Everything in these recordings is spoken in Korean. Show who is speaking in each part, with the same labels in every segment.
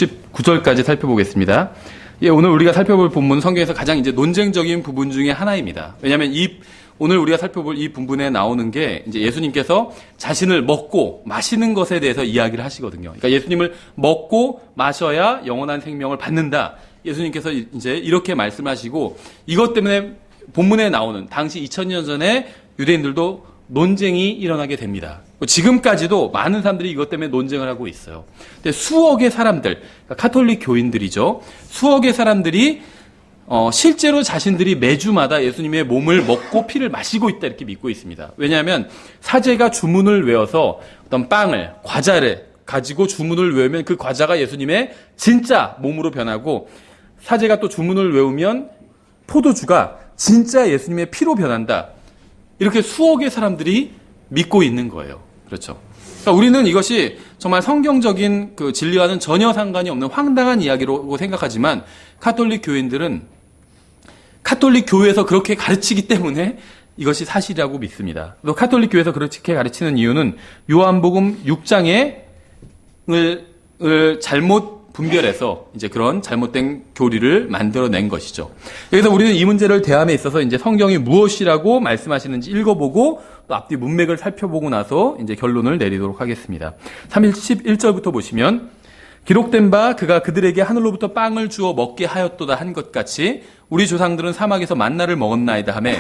Speaker 1: 69절까지 살펴보겠습니다. 예, 오늘 우리가 살펴볼 본문 성경에서 가장 이제 논쟁적인 부분 중에 하나입니다. 왜냐하면 오늘 우리가 살펴볼 이 본문에 나오는 게 이제 예수님께서 자신을 먹고 마시는 것에 대해서 이야기를 하시거든요. 그러니까 예수님을 먹고 마셔야 영원한 생명을 받는다. 예수님께서 이제 이렇게 말씀하시고 이것 때문에 본문에 나오는 당시 2000년 전에 유대인들도 논쟁이 일어나게 됩니다. 지금까지도 많은 사람들이 이것 때문에 논쟁을 하고 있어요. 근데 수억의 사람들, 그러니까 카톨릭 교인들이죠. 수억의 사람들이 실제로 자신들이 매주마다 예수님의 몸을 먹고 피를 마시고 있다 이렇게 믿고 있습니다. 왜냐하면 사제가 주문을 외워서 어떤 빵을, 과자를 가지고 주문을 외우면 그 과자가 예수님의 진짜 몸으로 변하고 사제가 또 주문을 외우면 포도주가 진짜 예수님의 피로 변한다. 이렇게 수억의 사람들이 믿고 있는 거예요. 그렇죠. 그러니까 우리는 이것이 정말 성경적인 그 진리와는 전혀 상관이 없는 황당한 이야기라고 생각하지만 카톨릭 교인들은 카톨릭 교회에서 그렇게 가르치기 때문에 이것이 사실이라고 믿습니다. 또 카톨릭 교회에서 그렇게 가르치는 이유는 요한복음 6장을 잘못 분별해서 이제 그런 잘못된 교리를 만들어낸 것이죠. 그래서 우리는 이 문제를 대함에 있어서 이제 성경이 무엇이라고 말씀하시는지 읽어보고 또 앞뒤 문맥을 살펴보고 나서 이제 결론을 내리도록 하겠습니다. 31절부터 보시면 기록된 바 그가 그들에게 하늘로부터 빵을 주어 먹게 하였도다 한 것 같이 우리 조상들은 사막에서 만나를 먹었나이다 하며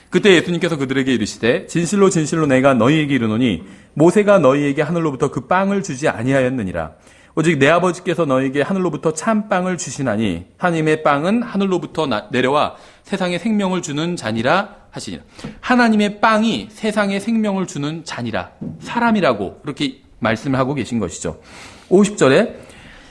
Speaker 1: 그때 예수님께서 그들에게 이르시되 진실로 진실로 내가 너희에게 이르노니 모세가 너희에게 하늘로부터 그 빵을 주지 아니하였느니라. 오직 내 아버지께서 너희에게 하늘로부터 참빵을 주시나니 하나님의 빵은 하늘로부터 내려와 세상에 생명을 주는 잔이라 하시니라. 하나님의 빵이 세상에 생명을 주는 잔이라. 사람이라고 그렇게 말씀을 하고 계신 것이죠. 50절에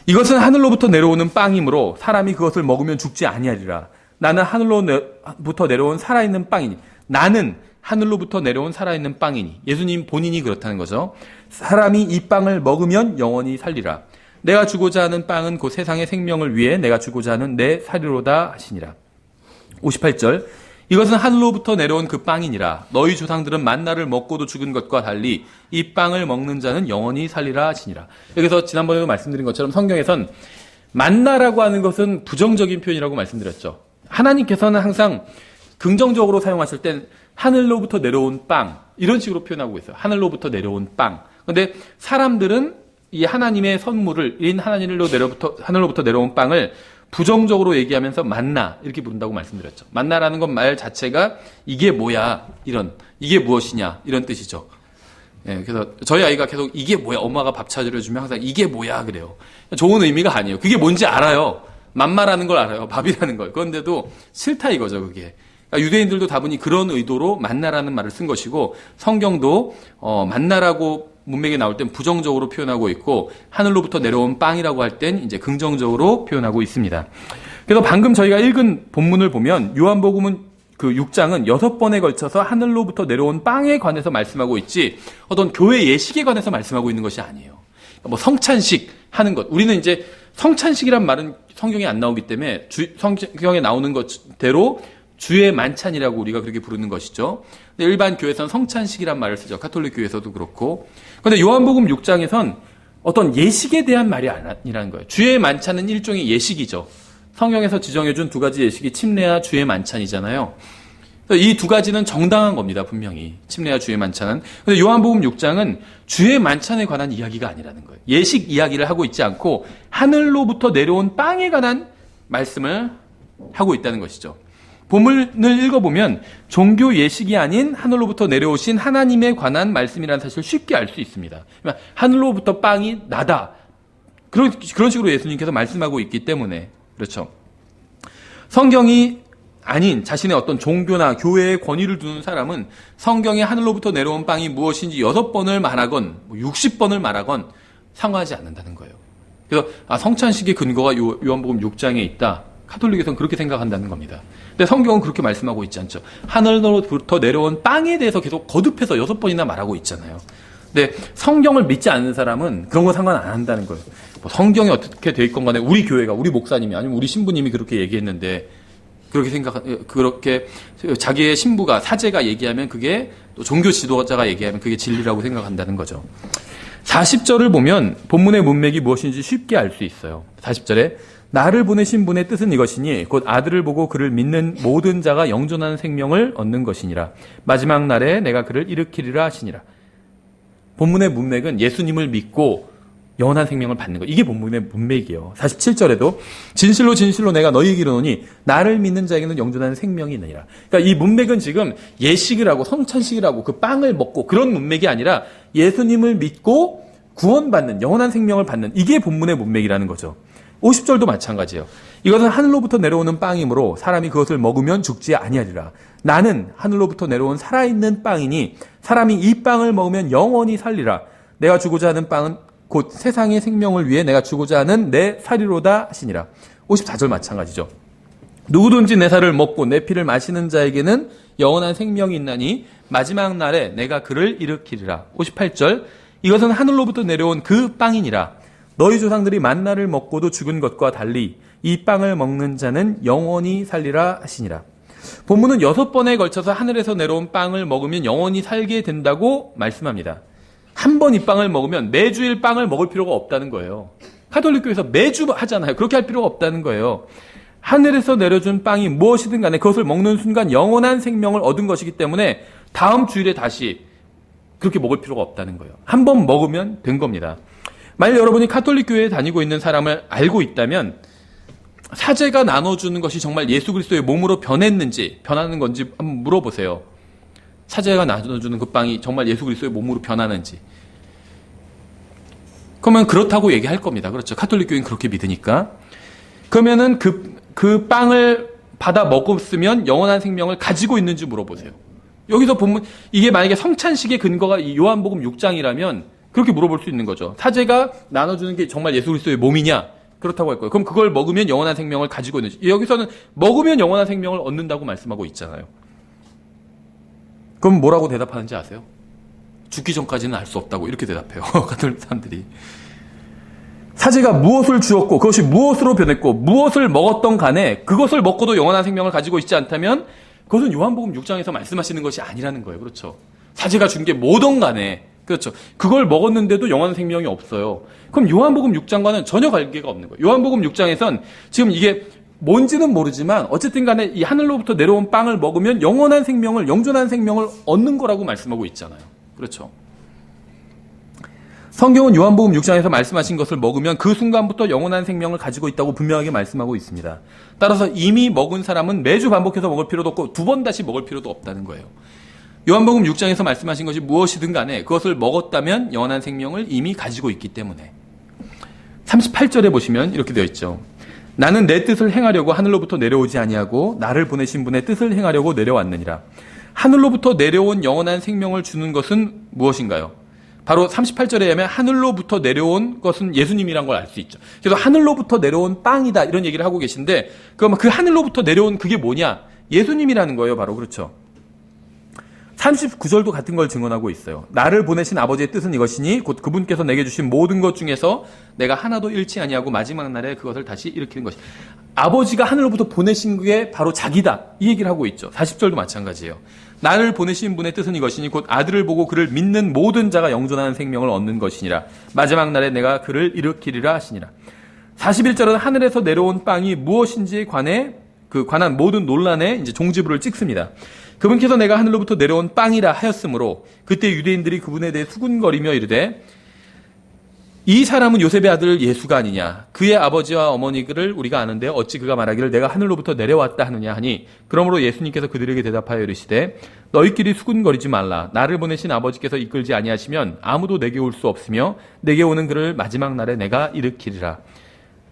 Speaker 1: 이것은 하늘로부터 내려오는 빵이므로 사람이 그것을 먹으면 죽지 아니하리라. 나는 하늘로부터 내려온 살아있는 빵이니. 나는 하늘로부터 내려온 살아있는 빵이니. 예수님 본인이 그렇다는 거죠. 사람이 이 빵을 먹으면 영원히 살리라. 내가 주고자 하는 빵은 곧 세상의 생명을 위해 내가 주고자 하는 내 살이로다 하시니라. 58절 이것은 하늘로부터 내려온 그 빵이니라. 너희 조상들은 만나를 먹고도 죽은 것과 달리 이 빵을 먹는 자는 영원히 살리라 하시니라. 여기서 지난번에도 말씀드린 것처럼 성경에선 만나라고 하는 것은 부정적인 표현이라고 말씀드렸죠. 하나님께서는 항상 긍정적으로 사용하실 땐 하늘로부터 내려온 빵 이런 식으로 표현하고 있어요. 하늘로부터 내려온 빵. 그런데 사람들은 이 하나님의 선물을 하늘로부터 내려온 빵을 부정적으로 얘기하면서 만나 이렇게 부른다고 말씀드렸죠. 만나라는 건 말 자체가 이게 뭐야 이게 무엇이냐 이런 뜻이죠. 예, 그래서 저희 아이가 계속 이게 뭐야 엄마가 밥 차려주면 항상 이게 뭐야 그래요. 좋은 의미가 아니에요. 그게 뭔지 알아요. 만마라는 걸 알아요. 밥이라는 걸. 그런데도 싫다 이거죠 그게. 그러니까 유대인들도 다분히 그런 의도로 만나라는 말을 쓴 것이고 성경도 만나라고 문맥에 나올 땐 부정적으로 표현하고 있고 하늘로부터 내려온 빵이라고 할 땐 이제 긍정적으로 표현하고 있습니다. 그래서 방금 저희가 읽은 본문을 보면 요한복음은 그 6장은 6번에 걸쳐서 하늘로부터 내려온 빵에 관해서 말씀하고 있지 어떤 교회 예식에 관해서 말씀하고 있는 것이 아니에요. 뭐 성찬식 하는 것. 우리는 이제 성찬식이란 말은 성경에 안 나오기 때문에 성경에 나오는 것대로 주의 만찬이라고 우리가 그렇게 부르는 것이죠. 근데 일반 교회에서는 성찬식이란 말을 쓰죠. 가톨릭 교회에서도 그렇고. 그런데 요한복음 6장에선 어떤 예식에 대한 말이 아니라는 거예요. 주의 만찬은 일종의 예식이죠. 성경에서 지정해준 두 가지 예식이 침례와 주의 만찬이잖아요. 이 두 가지는 정당한 겁니다. 분명히. 침례와 주의 만찬은. 그런데 요한복음 6장은 주의 만찬에 관한 이야기가 아니라는 거예요. 예식 이야기를 하고 있지 않고 하늘로부터 내려온 빵에 관한 말씀을 하고 있다는 것이죠. 본문을 읽어보면 종교 예식이 아닌 하늘로부터 내려오신 하나님에 관한 말씀이라는 사실을 쉽게 알 수 있습니다. 그러니까 하늘로부터 빵이 나다. 그런 식으로 예수님께서 말씀하고 있기 때문에 그렇죠. 성경이 아닌 자신의 어떤 종교나 교회에 권위를 두는 사람은 성경에 하늘로부터 내려온 빵이 무엇인지 6번을 말하건 60번을 말하건 상관하지 않는다는 거예요. 그래서 성찬식의 근거가 요한복음 6장에 있다. 카톨릭에서는 그렇게 생각한다는 겁니다. 근데 성경은 그렇게 말씀하고 있지 않죠. 하늘로부터 내려온 빵에 대해서 계속 거듭해서 6번이나 말하고 있잖아요. 근데 성경을 믿지 않는 사람은 그런 거 상관 안 한다는 거예요. 뭐 성경이 어떻게 돼 있건 간에 우리 교회가, 우리 목사님이 아니면 우리 신부님이 그렇게 얘기했는데 그렇게 자기의 신부가, 사제가 얘기하면 그게 또 종교 지도자가 얘기하면 그게 진리라고 생각한다는 거죠. 40절을 보면 본문의 문맥이 무엇인지 쉽게 알 수 있어요. 40절에 나를 보내신 분의 뜻은 이것이니 곧 아들을 보고 그를 믿는 모든 자가 영존하는 생명을 얻는 것이니라. 마지막 날에 내가 그를 일으키리라 하시니라. 본문의 문맥은 예수님을 믿고 영원한 생명을 받는 것. 이게 본문의 문맥이에요. 47절에도 진실로 진실로 내가 너희에게 이르노니 나를 믿는 자에게는 영존하는 생명이 있느니라. 그러니까 이 문맥은 지금 예식을 하고 성찬식을 하고 그 빵을 먹고 그런 문맥이 아니라 예수님을 믿고 구원받는 영원한 생명을 받는 이게 본문의 문맥이라는 거죠. 50절도 마찬가지예요. 이것은 하늘로부터 내려오는 빵이므로 사람이 그것을 먹으면 죽지 아니하리라. 나는 하늘로부터 내려온 살아있는 빵이니 사람이 이 빵을 먹으면 영원히 살리라. 내가 주고자 하는 빵은 곧 세상의 생명을 위해 내가 주고자 하는 내 살이로다 하시니라. 54절 마찬가지죠. 누구든지 내 살을 먹고 내 피를 마시는 자에게는 영원한 생명이 있나니 마지막 날에 내가 그를 일으키리라. 58절 이것은 하늘로부터 내려온 그 빵이니라. 너희 조상들이 만나를 먹고도 죽은 것과 달리 이 빵을 먹는 자는 영원히 살리라 하시니라. 본문은 6번에 걸쳐서 하늘에서 내려온 빵을 먹으면 영원히 살게 된다고 말씀합니다. 한 번 이 빵을 먹으면 매주일 빵을 먹을 필요가 없다는 거예요. 가톨릭교에서 매주 하잖아요. 그렇게 할 필요가 없다는 거예요. 하늘에서 내려준 빵이 무엇이든 간에 그것을 먹는 순간 영원한 생명을 얻은 것이기 때문에 다음 주일에 다시 그렇게 먹을 필요가 없다는 거예요. 한 번 먹으면 된 겁니다. 만약 여러분이 가톨릭 교회에 다니고 있는 사람을 알고 있다면 사제가 나눠주는 것이 정말 예수 그리스도의 몸으로 변했는지 변하는 건지 한번 물어보세요. 사제가 나눠주는 그 빵이 정말 예수 그리스도의 몸으로 변하는지. 그러면 그렇다고 얘기할 겁니다. 그렇죠. 가톨릭 교회는 그렇게 믿으니까. 그러면은 그 빵을 받아 먹었으면 영원한 생명을 가지고 있는지 물어보세요. 여기서 보면 이게 만약에 성찬식의 근거가 요한복음 6장이라면 그렇게 물어볼 수 있는 거죠. 사제가 나눠주는 게 정말 예수 그리스도의 몸이냐? 그렇다고 할 거예요. 그럼 그걸 먹으면 영원한 생명을 가지고 있는지. 여기서는 먹으면 영원한 생명을 얻는다고 말씀하고 있잖아요. 그럼 뭐라고 대답하는지 아세요? 죽기 전까지는 알 수 없다고 이렇게 대답해요. 가톨릭 사람들이. 사제가 무엇을 주었고 그것이 무엇으로 변했고 무엇을 먹었던 간에 그것을 먹고도 영원한 생명을 가지고 있지 않다면 그것은 요한복음 6장에서 말씀하시는 것이 아니라는 거예요. 그렇죠. 사제가 준 게 뭐든 간에 그렇죠. 그걸 먹었는데도 영원한 생명이 없어요. 그럼 요한복음 6장과는 전혀 관계가 없는 거예요. 요한복음 6장에선 지금 이게 뭔지는 모르지만 어쨌든 간에 이 하늘로부터 내려온 빵을 먹으면 영원한 생명을, 영존한 생명을 얻는 거라고 말씀하고 있잖아요. 그렇죠. 성경은 요한복음 6장에서 말씀하신 것을 먹으면 그 순간부터 영원한 생명을 가지고 있다고 분명하게 말씀하고 있습니다. 따라서 이미 먹은 사람은 매주 반복해서 먹을 필요도 없고 두 번 다시 먹을 필요도 없다는 거예요. 요한복음 6장에서 말씀하신 것이 무엇이든 간에 그것을 먹었다면 영원한 생명을 이미 가지고 있기 때문에. 38절에 보시면 이렇게 되어 있죠. 나는 내 뜻을 행하려고 하늘로부터 내려오지 아니하고 나를 보내신 분의 뜻을 행하려고 내려왔느니라. 하늘로부터 내려온 영원한 생명을 주는 것은 무엇인가요? 바로 38절에 의하면 하늘로부터 내려온 것은 예수님이란 걸 알 수 있죠. 그래서 하늘로부터 내려온 빵이다 이런 얘기를 하고 계신데 그럼 그 하늘로부터 내려온 그게 뭐냐? 예수님이라는 거예요. 바로 그렇죠. 39절도 같은 걸 증언하고 있어요. 나를 보내신 아버지의 뜻은 이것이니 곧 그분께서 내게 주신 모든 것 중에서 내가 하나도 잃지 아니하고 마지막 날에 그것을 다시 일으키는 것이. 아버지가 하늘로부터 보내신 게 바로 자기다. 이 얘기를 하고 있죠. 40절도 마찬가지예요. 나를 보내신 분의 뜻은 이것이니 곧 아들을 보고 그를 믿는 모든 자가 영존하는 생명을 얻는 것이니라. 마지막 날에 내가 그를 일으키리라 하시니라. 41절은 하늘에서 내려온 빵이 무엇인지에 관한 모든 논란에 이제 종지부를 찍습니다. 그분께서 내가 하늘로부터 내려온 빵이라 하였으므로 그때 유대인들이 그분에 대해 수군거리며 이르되 이 사람은 요셉의 아들 예수가 아니냐. 그의 아버지와 어머니를 우리가 아는데 어찌 그가 말하기를 내가 하늘로부터 내려왔다 하느냐 하니 그러므로 예수님께서 그들에게 대답하여 이르시되 너희끼리 수군거리지 말라. 나를 보내신 아버지께서 이끌지 아니하시면 아무도 내게 올 수 없으며 내게 오는 그를 마지막 날에 내가 일으키리라.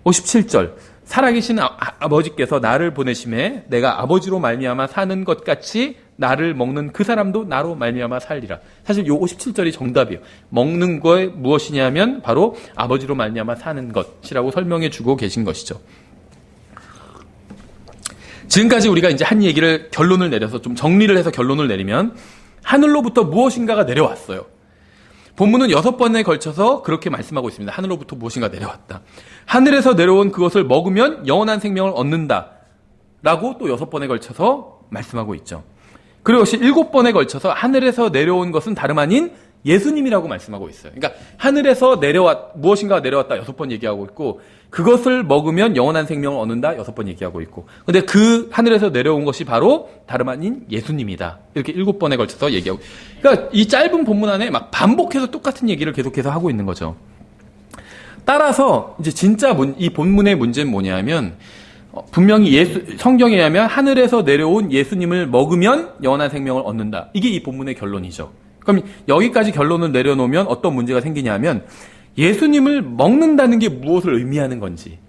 Speaker 1: 57절 살아계신 아버지께서 나를 보내심에 내가 아버지로 말미암아 사는 것 같이 나를 먹는 그 사람도 나로 말미암아 살리라. 사실 요 57절이 정답이에요. 먹는 거에 무엇이냐면 바로 아버지로 말미암아 사는 것이라고 설명해 주고 계신 것이죠. 지금까지 우리가 이제 한 얘기를 결론을 내려서 좀 정리를 해서 결론을 내리면 하늘로부터 무엇인가가 내려왔어요. 본문은 6번에 걸쳐서 그렇게 말씀하고 있습니다. 하늘로부터 무엇인가 내려왔다. 하늘에서 내려온 그것을 먹으면 영원한 생명을 얻는다. 라고 또 6번에 걸쳐서 말씀하고 있죠. 그리고 역시 7번에 걸쳐서 하늘에서 내려온 것은 다름 아닌 예수님이라고 말씀하고 있어요. 그러니까 하늘에서 무엇인가가 내려왔다 6번 얘기하고 있고, 그것을 먹으면 영원한 생명을 얻는다 6번 얘기하고 있고, 근데 그 하늘에서 내려온 것이 바로 다름 아닌 예수님이다. 이렇게 7번에 걸쳐서 얘기하고, 그러니까 이 짧은 본문 안에 막 반복해서 똑같은 얘기를 계속해서 하고 있는 거죠. 따라서 이제 진짜 이 본문의 문제는 뭐냐면, 분명히 성경에 의하면 하늘에서 내려온 예수님을 먹으면 영원한 생명을 얻는다. 이게 이 본문의 결론이죠. 그럼 여기까지 결론을 내려놓으면 어떤 문제가 생기냐면, 예수님을 먹는다는 게 무엇을 의미하는 건지,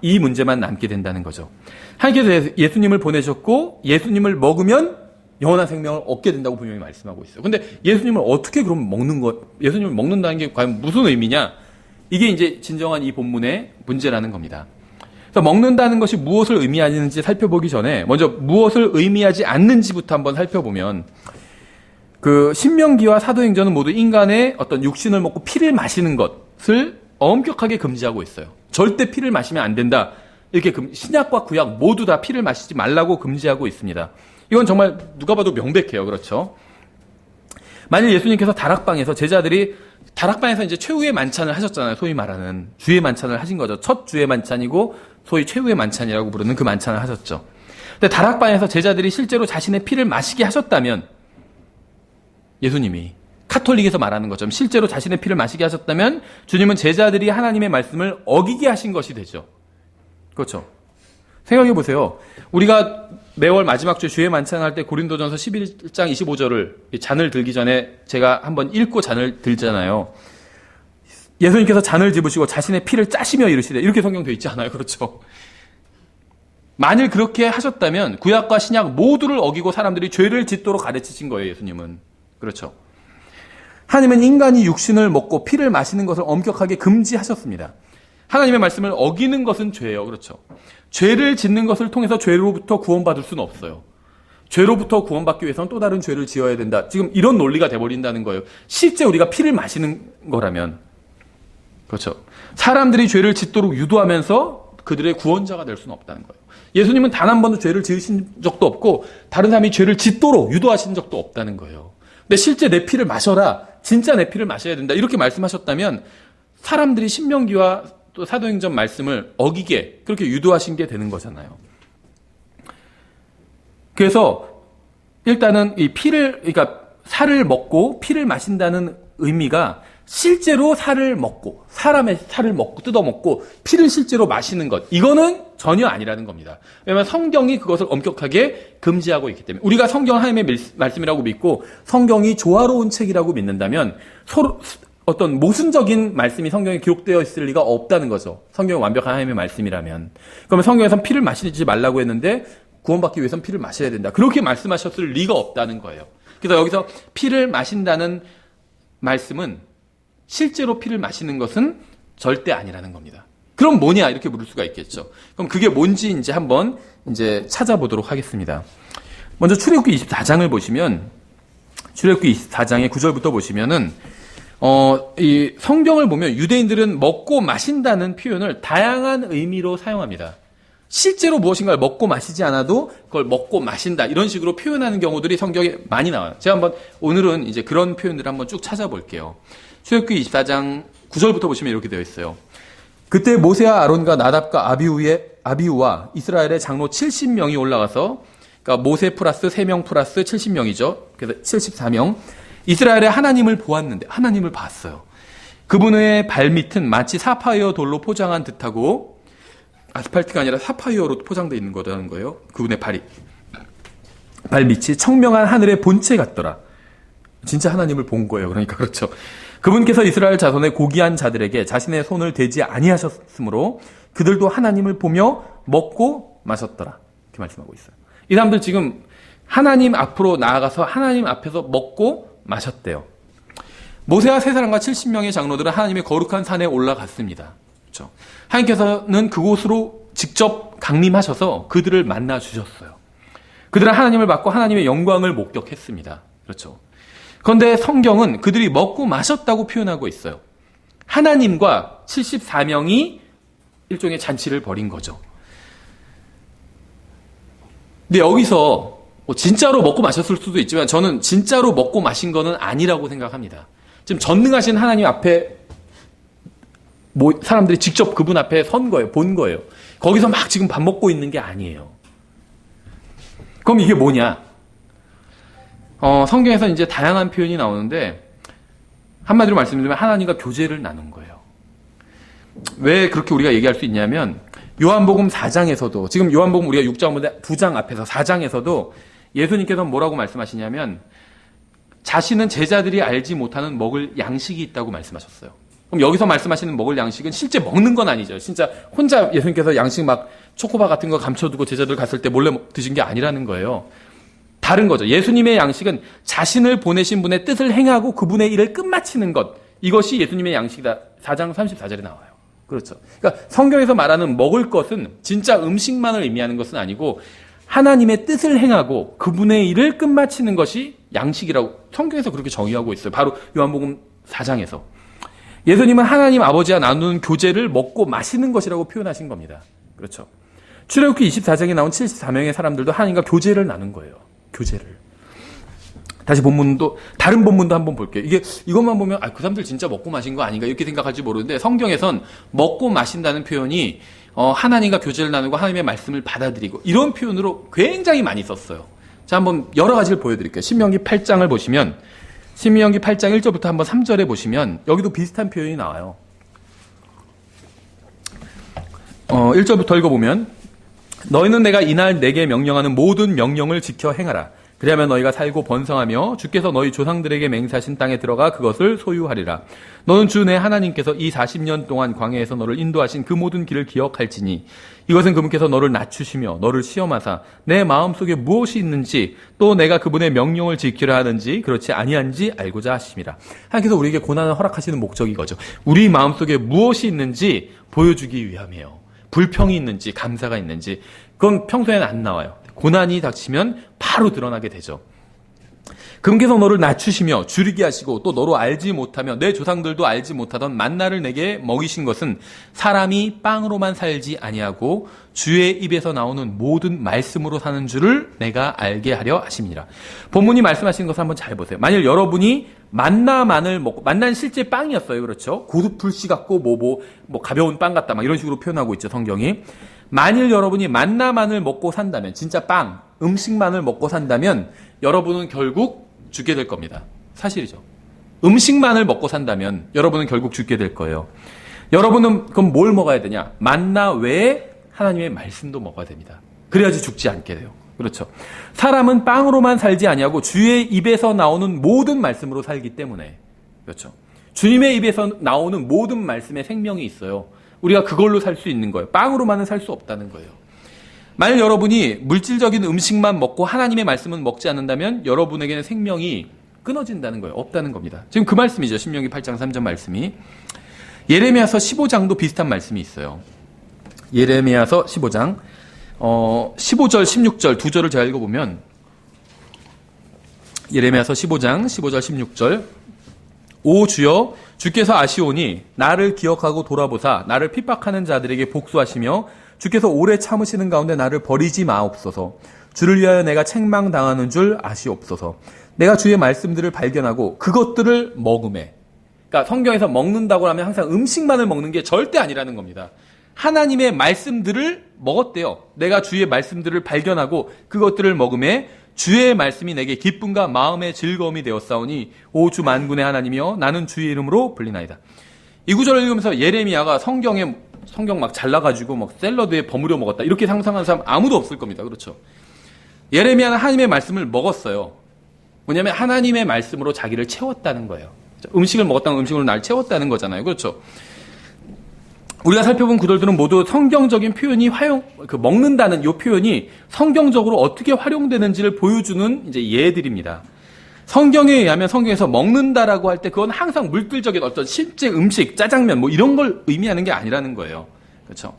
Speaker 1: 이 문제만 남게 된다는 거죠. 하나님께서 예수님을 보내셨고 예수님을 먹으면 영원한 생명을 얻게 된다고 분명히 말씀하고 있어요. 근데 예수님을 어떻게 그럼 예수님을 먹는다는 게 과연 무슨 의미냐? 이게 이제 진정한 이 본문의 문제라는 겁니다. 그래서 먹는다는 것이 무엇을 의미하는지 살펴보기 전에 먼저 무엇을 의미하지 않는지부터 한번 살펴보면, 그 신명기와 사도행전은 모두 인간의 어떤 육신을 먹고 피를 마시는 것을 엄격하게 금지하고 있어요. 절대 피를 마시면 안 된다. 이렇게 신약과 구약 모두 다 피를 마시지 말라고 금지하고 있습니다. 이건 정말 누가 봐도 명백해요. 그렇죠? 만일 예수님께서 다락방에서 제자들이 다락방에서 이제 최후의 만찬을 하셨잖아요. 소위 말하는 주의 만찬을 하신 거죠. 첫 주의 만찬이고 소위 최후의 만찬이라고 부르는 그 만찬을 하셨죠. 근데 다락방에서 제자들이 실제로 자신의 피를 마시게 하셨다면, 예수님이 카톨릭에서 말하는 것처럼 실제로 자신의 피를 마시게 하셨다면 주님은 제자들이 하나님의 말씀을 어기게 하신 것이 되죠. 그렇죠? 생각해 보세요. 우리가 매월 마지막 주 주의 만찬할 때 고린도전서 11장 25절을 잔을 들기 전에 제가 한번 읽고 잔을 들잖아요. 예수님께서 잔을 집으시고 자신의 피를 짜시며 이르시되, 이렇게 성경되어 있지 않아요? 그렇죠? 만일 그렇게 하셨다면 구약과 신약 모두를 어기고 사람들이 죄를 짓도록 가르치신 거예요. 예수님은. 그렇죠? 하나님은 인간이 육신을 먹고 피를 마시는 것을 엄격하게 금지하셨습니다. 하나님의 말씀을 어기는 것은 죄예요. 그렇죠? 죄를 짓는 것을 통해서 죄로부터 구원받을 수는 없어요. 죄로부터 구원받기 위해서는 또 다른 죄를 지어야 된다. 지금 이런 논리가 돼버린다는 거예요. 실제 우리가 피를 마시는 거라면. 그렇죠? 사람들이 죄를 짓도록 유도하면서 그들의 구원자가 될 수는 없다는 거예요. 예수님은 단 한 번도 죄를 지으신 적도 없고 다른 사람이 죄를 짓도록 유도하신 적도 없다는 거예요. 근데 실제 내 피를 마셔라. 진짜 내 피를 마셔야 된다. 이렇게 말씀하셨다면 사람들이 신명기와 또 사도행전 말씀을 어기게 그렇게 유도하신 게 되는 거잖아요. 그래서 일단은 이 그러니까 살을 먹고 피를 마신다는 의미가 실제로 살을 먹고 사람의 살을 먹고 뜯어먹고 피를 실제로 마시는 것, 이거는 전혀 아니라는 겁니다. 왜냐하면 성경이 그것을 엄격하게 금지하고 있기 때문에. 우리가 성경을 하나님의 말씀이라고 믿고 성경이 조화로운 책이라고 믿는다면 서로 어떤 모순적인 말씀이 성경에 기록되어 있을 리가 없다는 거죠. 성경이 완벽한 하나님의 말씀이라면. 그러면 성경에서는 피를 마시지 말라고 했는데 구원받기 위해서는 피를 마셔야 된다. 그렇게 말씀하셨을 리가 없다는 거예요. 그래서 여기서 피를 마신다는 말씀은 실제로 피를 마시는 것은 절대 아니라는 겁니다. 그럼 뭐냐? 이렇게 물을 수가 있겠죠. 그럼 그게 뭔지 이제 한번 찾아보도록 하겠습니다. 먼저 출애굽기 24장을 보시면, 출애굽기 24장의 9절부터 보시면은, 이 성경을 보면 유대인들은 먹고 마신다는 표현을 다양한 의미로 사용합니다. 실제로 무엇인가를 먹고 마시지 않아도 그걸 먹고 마신다, 이런 식으로 표현하는 경우들이 성경에 많이 나와요. 제가 오늘은 이제 그런 표현들을 한번 쭉 찾아볼게요. 출애굽기 24장 9절부터 보시면 이렇게 되어 있어요. 그때 모세와 아론과 나답과 아비우와 이스라엘의 장로 70명이 올라가서, 그러니까 모세 플러스 3명 플러스 70명이죠. 그래서 74명. 이스라엘의 하나님을 보았는데, 하나님을 봤어요. 그분의 발밑은 마치 사파이어 돌로 포장한 듯하고, 아스팔트가 아니라 사파이어로 포장되어 있는 거라는 거예요. 그분의 발밑이 청명한 하늘의 본체 같더라. 진짜 하나님을 본 거예요. 그러니까 그렇죠. 그분께서 이스라엘 자손의 고귀한 자들에게 자신의 손을 대지 아니하셨으므로 그들도 하나님을 보며 먹고 마셨더라. 이렇게 말씀하고 있어요. 이 사람들 지금 하나님 앞으로 나아가서 하나님 앞에서 먹고 마셨대요. 모세와 세 사람과 70명의 장로들은 하나님의 거룩한 산에 올라갔습니다. 그렇죠? 하나님께서는 그곳으로 직접 강림하셔서 그들을 만나 주셨어요. 그들은 하나님을 받고 하나님의 영광을 목격했습니다. 그렇죠? 그런데 성경은 그들이 먹고 마셨다고 표현하고 있어요. 하나님과 74명이 일종의 잔치를 벌인 거죠. 근데 여기서 진짜로 먹고 마셨을 수도 있지만 저는 진짜로 먹고 마신 거는 아니라고 생각합니다. 지금 전능하신 하나님 앞에 사람들이 직접 그분 앞에 선 거예요. 본 거예요. 거기서 막 지금 밥 먹고 있는 게 아니에요. 그럼 이게 뭐냐? 성경에서 이제 다양한 표현이 나오는데 한마디로 말씀드리면 하나님과 교제를 나눈 거예요. 왜 그렇게 우리가 얘기할 수 있냐면 요한복음 4장에서도 지금 요한복음 우리가 6장보다 2장 앞에서 4장에서도 예수님께서는 뭐라고 말씀하시냐면 자신은 제자들이 알지 못하는 먹을 양식이 있다고 말씀하셨어요. 그럼 여기서 말씀하시는 먹을 양식은 실제 먹는 건 아니죠. 진짜 혼자 예수님께서 양식 막 초코바 같은 거 감춰두고 제자들 갔을 때 몰래 드신 게 아니라는 거예요. 다른 거죠. 예수님의 양식은 자신을 보내신 분의 뜻을 행하고 그분의 일을 끝마치는 것. 이것이 예수님의 양식이다. 4장 34절에 나와요. 그렇죠. 그러니까 성경에서 말하는 먹을 것은 진짜 음식만을 의미하는 것은 아니고 하나님의 뜻을 행하고 그분의 일을 끝마치는 것이 양식이라고 성경에서 그렇게 정의하고 있어요. 바로 요한복음 4장에서. 예수님은 하나님 아버지와 나누는 교제를 먹고 마시는 것이라고 표현하신 겁니다. 그렇죠. 출애굽기 24장에 나온 74명의 사람들도 하나님과 교제를 나눈 거예요. 교제를. 다시 본문도 다른 본문도 한번 볼게요. 이것만 보면 그 사람들 진짜 먹고 마신 거 아닌가 이렇게 생각할지 모르는데 성경에선 먹고 마신다는 표현이 하나님과 교제를 나누고 하나님의 말씀을 받아들이고 이런 표현으로 굉장히 많이 썼어요. 자, 한번 여러 가지를 보여드릴게요. 신명기 8장을 보시면 신명기 8장 1절부터 한번 3절에 보시면 여기도 비슷한 표현이 나와요. 1절부터 읽어보면 너희는 내가 이날 내게 명령하는 모든 명령을 지켜 행하라. 그리하면 너희가 살고 번성하며 주께서 너희 조상들에게 맹세하신 땅에 들어가 그것을 소유하리라. 너는 주 내 하나님께서 이 40년 동안 광야에서 너를 인도하신 그 모든 길을 기억할지니 이것은 그분께서 너를 낮추시며 너를 시험하사 내 마음속에 무엇이 있는지 또 내가 그분의 명령을 지키려 하는지 그렇지 아니한지 알고자 하심이라. 하나님께서 우리에게 고난을 허락하시는 목적이 이거죠. 우리 마음속에 무엇이 있는지 보여주기 위함이에요. 불평이 있는지 감사가 있는지 그건 평소에는 안 나와요. 고난이 닥치면 바로 드러나게 되죠. 그분께서 너를 낮추시며 줄이게 하시고 또 너로 알지 못하며 내 조상들도 알지 못하던 만나를 내게 먹이신 것은 사람이 빵으로만 살지 아니하고 주의 입에서 나오는 모든 말씀으로 사는 줄을 내가 알게 하려 하심이니라. 본문이 말씀하시는 것을 한번 잘 보세요. 만일 여러분이 만나만을 먹고 만나는 실제 빵이었어요. 그렇죠? 고두풀씨 같고 뭐 가벼운 빵 같다 막 이런 식으로 표현하고 있죠. 성경이. 만일 여러분이 만나만을 먹고 산다면 진짜 빵, 음식만을 먹고 산다면 여러분은 결국 죽게 될 겁니다. 사실이죠. 음식만을 먹고 산다면 여러분은 결국 죽게 될 거예요. 여러분은 그럼 뭘 먹어야 되냐? 만나 외에 하나님의 말씀도 먹어야 됩니다. 그래야지 죽지 않게 돼요. 그렇죠. 사람은 빵으로만 살지 아니하고 주의 입에서 나오는 모든 말씀으로 살기 때문에. 그렇죠. 주님의 입에서 나오는 모든 말씀에 생명이 있어요. 우리가 그걸로 살 수 있는 거예요. 빵으로만은 살 수 없다는 거예요. 만약 여러분이 물질적인 음식만 먹고 하나님의 말씀은 먹지 않는다면 여러분에게는 생명이 끊어진다는 거예요. 없다는 겁니다. 지금 그 말씀이죠. 신명기 8장 3절 말씀이. 예레미야서 15장도 비슷한 말씀이 있어요. 예레미야서 15장 15절 16절 두 절을 제가 읽어보면 예레미야서 15장 15절 16절 오 주여 주께서 아시오니 나를 기억하고 돌아보사 나를 핍박하는 자들에게 복수하시며 주께서 오래 참으시는 가운데 나를 버리지 마옵소서. 주를 위하여 내가 책망당하는 줄 아시옵소서. 내가 주의 말씀들을 발견하고 그것들을 먹음에. 그러니까 성경에서 먹는다고 하면 항상 음식만을 먹는 게 절대 아니라는 겁니다. 하나님의 말씀들을 먹었대요. 내가 주의 말씀들을 발견하고 그것들을 먹음에 주의 말씀이 내게 기쁨과 마음의 즐거움이 되었사오니 오 주 만군의 하나님이여 나는 주의 이름으로 불리나이다. 이 구절을 읽으면서 예레미야가 성경 막 잘라가지고 막 샐러드에 버무려 먹었다 이렇게 상상하는 사람 아무도 없을 겁니다. 그렇죠? 예레미야는 하나님의 말씀을 먹었어요. 뭐냐면 하나님의 말씀으로 자기를 채웠다는 거예요. 음식을 먹었다는 음식으로 날 채웠다는 거잖아요. 그렇죠? 우리가 살펴본 구절들은 모두 성경적인 표현이 먹는다는 이 표현이 성경적으로 어떻게 활용되는지를 보여주는 이제 예들입니다. 성경에 의하면 성경에서 먹는다라고 할 때 그건 항상 물질적인 어떤 실제 음식, 짜장면 뭐 이런 걸 의미하는 게 아니라는 거예요. 그렇죠?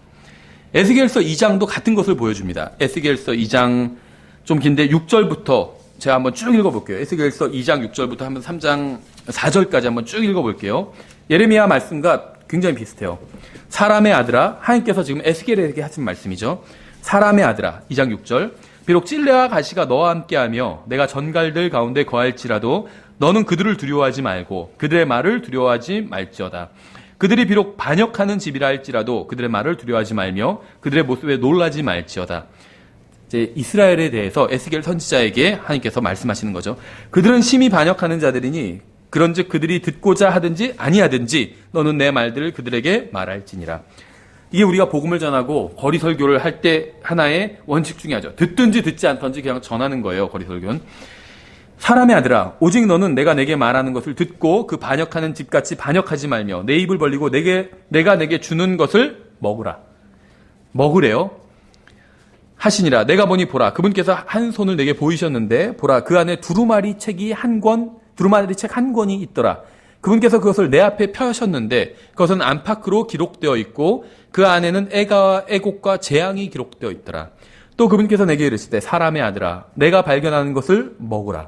Speaker 1: 에스겔서 2장도 같은 것을 보여줍니다. 에스겔서 2장 좀 긴데 6절부터 제가 한번 쭉 읽어볼게요. 에스겔서 2장 6절부터 한번 3장 4절까지 한번 쭉 읽어볼게요. 예레미야 말씀과 굉장히 비슷해요. 사람의 아들아, 하나님께서 지금 에스겔에게 하신 말씀이죠. 사람의 아들아, 2장 6절. 비록 찔레와 가시가 너와 함께하며 내가 전갈들 가운데 거할지라도 너는 그들을 두려워하지 말고 그들의 말을 두려워하지 말지어다. 그들이 비록 반역하는 집이라 할지라도 그들의 말을 두려워하지 말며 그들의 모습에 놀라지 말지어다. 이제 이스라엘에 대해서 에스겔 선지자에게 하나님께서 말씀하시는 거죠. 그들은 심히 반역하는 자들이니 그런즉 그들이 듣고자 하든지 아니하든지 너는 내 말들을 그들에게 말할지니라. 이게 우리가 복음을 전하고 거리 설교를 할 때 하나의 원칙 중에 하죠. 듣든지 듣지 않든지 그냥 전하는 거예요. 거리 설교는. 사람의 아들아, 오직 너는 내가 내게 말하는 것을 듣고 그 반역하는 집같이 반역하지 말며 내 입을 벌리고 내가 내게 주는 것을 먹으라. 먹으래요. 하시니라. 내가 보니 보라. 그분께서 한 손을 내게 보이셨는데 보라. 그 안에 두루마리 책 한 권이 있더라. 그분께서 그것을 내 앞에 펴셨는데 그것은 안팎으로 기록되어 있고 그 안에는 애곡과 재앙이 기록되어 있더라. 또 그분께서 내게 이르시되 사람의 아들아, 내가 발견하는 것을 먹으라.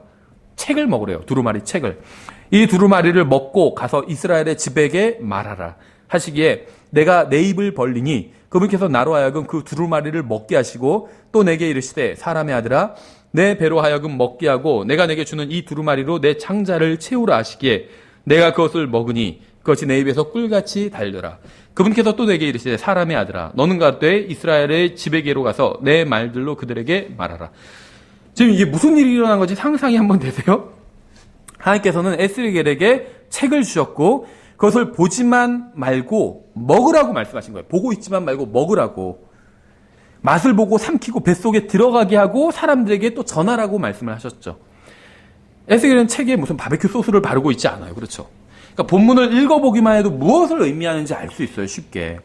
Speaker 1: 책을 먹으래요. 두루마리 책을. 이 두루마리를 먹고 가서 이스라엘의 집에게 말하라. 하시기에 내가 내 입을 벌리니 그분께서 나로 하여금 그 두루마리를 먹게 하시고 또 내게 이르시되 사람의 아들아, 내 배로 하여금 먹게 하고 내가 내게 주는 이 두루마리로 내 창자를 채우라 하시기에 내가 그것을 먹으니 그것이 내 입에서 꿀같이 달더라. 그분께서 또 내게 이르시되 사람의 아들아, 너는 가되 이스라엘의 집에게로 가서 내 말들로 그들에게 말하라. 지금 이게 무슨 일이 일어난 건지 상상이 한번 되세요? 하나님께서는 에스겔에게 책을 주셨고 그것을 보지만 말고 먹으라고 말씀하신 거예요. 보고 있지만 말고 먹으라고. 맛을 보고 삼키고 뱃속에 들어가게 하고 사람들에게 또 전하라고 말씀을 하셨죠. 에스겔은 책에 무슨 바베큐 소스를 바르고 있지 않아요. 그렇죠? 그러니까 본문을 읽어보기만 해도 무엇을 의미하는지 알 수 있어요. 쉽게.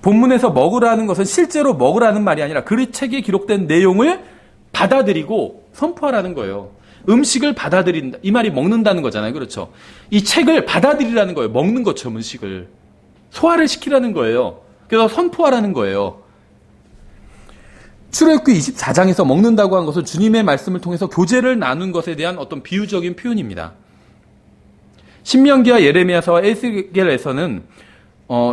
Speaker 1: 본문에서 먹으라는 것은 실제로 먹으라는 말이 아니라 그 책에 기록된 내용을 받아들이고 선포하라는 거예요. 음식을 받아들인다. 이 말이 먹는다는 거잖아요. 그렇죠? 이 책을 받아들이라는 거예요. 먹는 것처럼 음식을. 소화를 시키라는 거예요. 그래서 선포하라는 거예요. 출애굽기 24장에서 먹는다고 한 것은 주님의 말씀을 통해서 교제를 나눈 것에 대한 어떤 비유적인 표현입니다. 신명기와 예레미야서와 에스겔에서는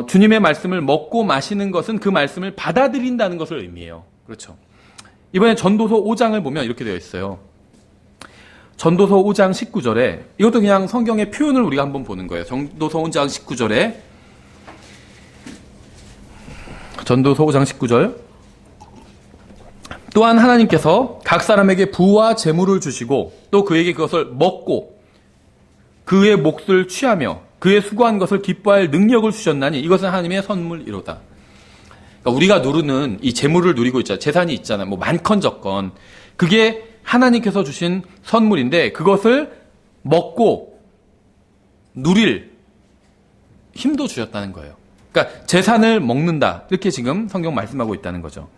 Speaker 1: 주님의 말씀을 먹고 마시는 것은 그 말씀을 받아들인다는 것을 의미해요. 그렇죠? 이번에 전도서 5장을 보면 이렇게 되어 있어요. 전도서 5장 19절에 이것도 그냥 성경의 표현을 우리가 한번 보는 거예요. 전도서 5장 19절에 전도서 5장 19절 또한 하나님께서 각 사람에게 부와 재물을 주시고 또 그에게 그것을 먹고 그의 몫을 취하며 그의 수고한 것을 기뻐할 능력을 주셨나니 이것은 하나님의 선물이로다. 그러니까 우리가 누르는 이 재물을 누리고 있잖아요. 재산이 있잖아요. 뭐 많건적건 그게 하나님께서 주신 선물인데 그것을 먹고 누릴 힘도 주셨다는 거예요. 그러니까 재산을 먹는다. 이렇게 지금 성경 말씀하고 있다는 거죠.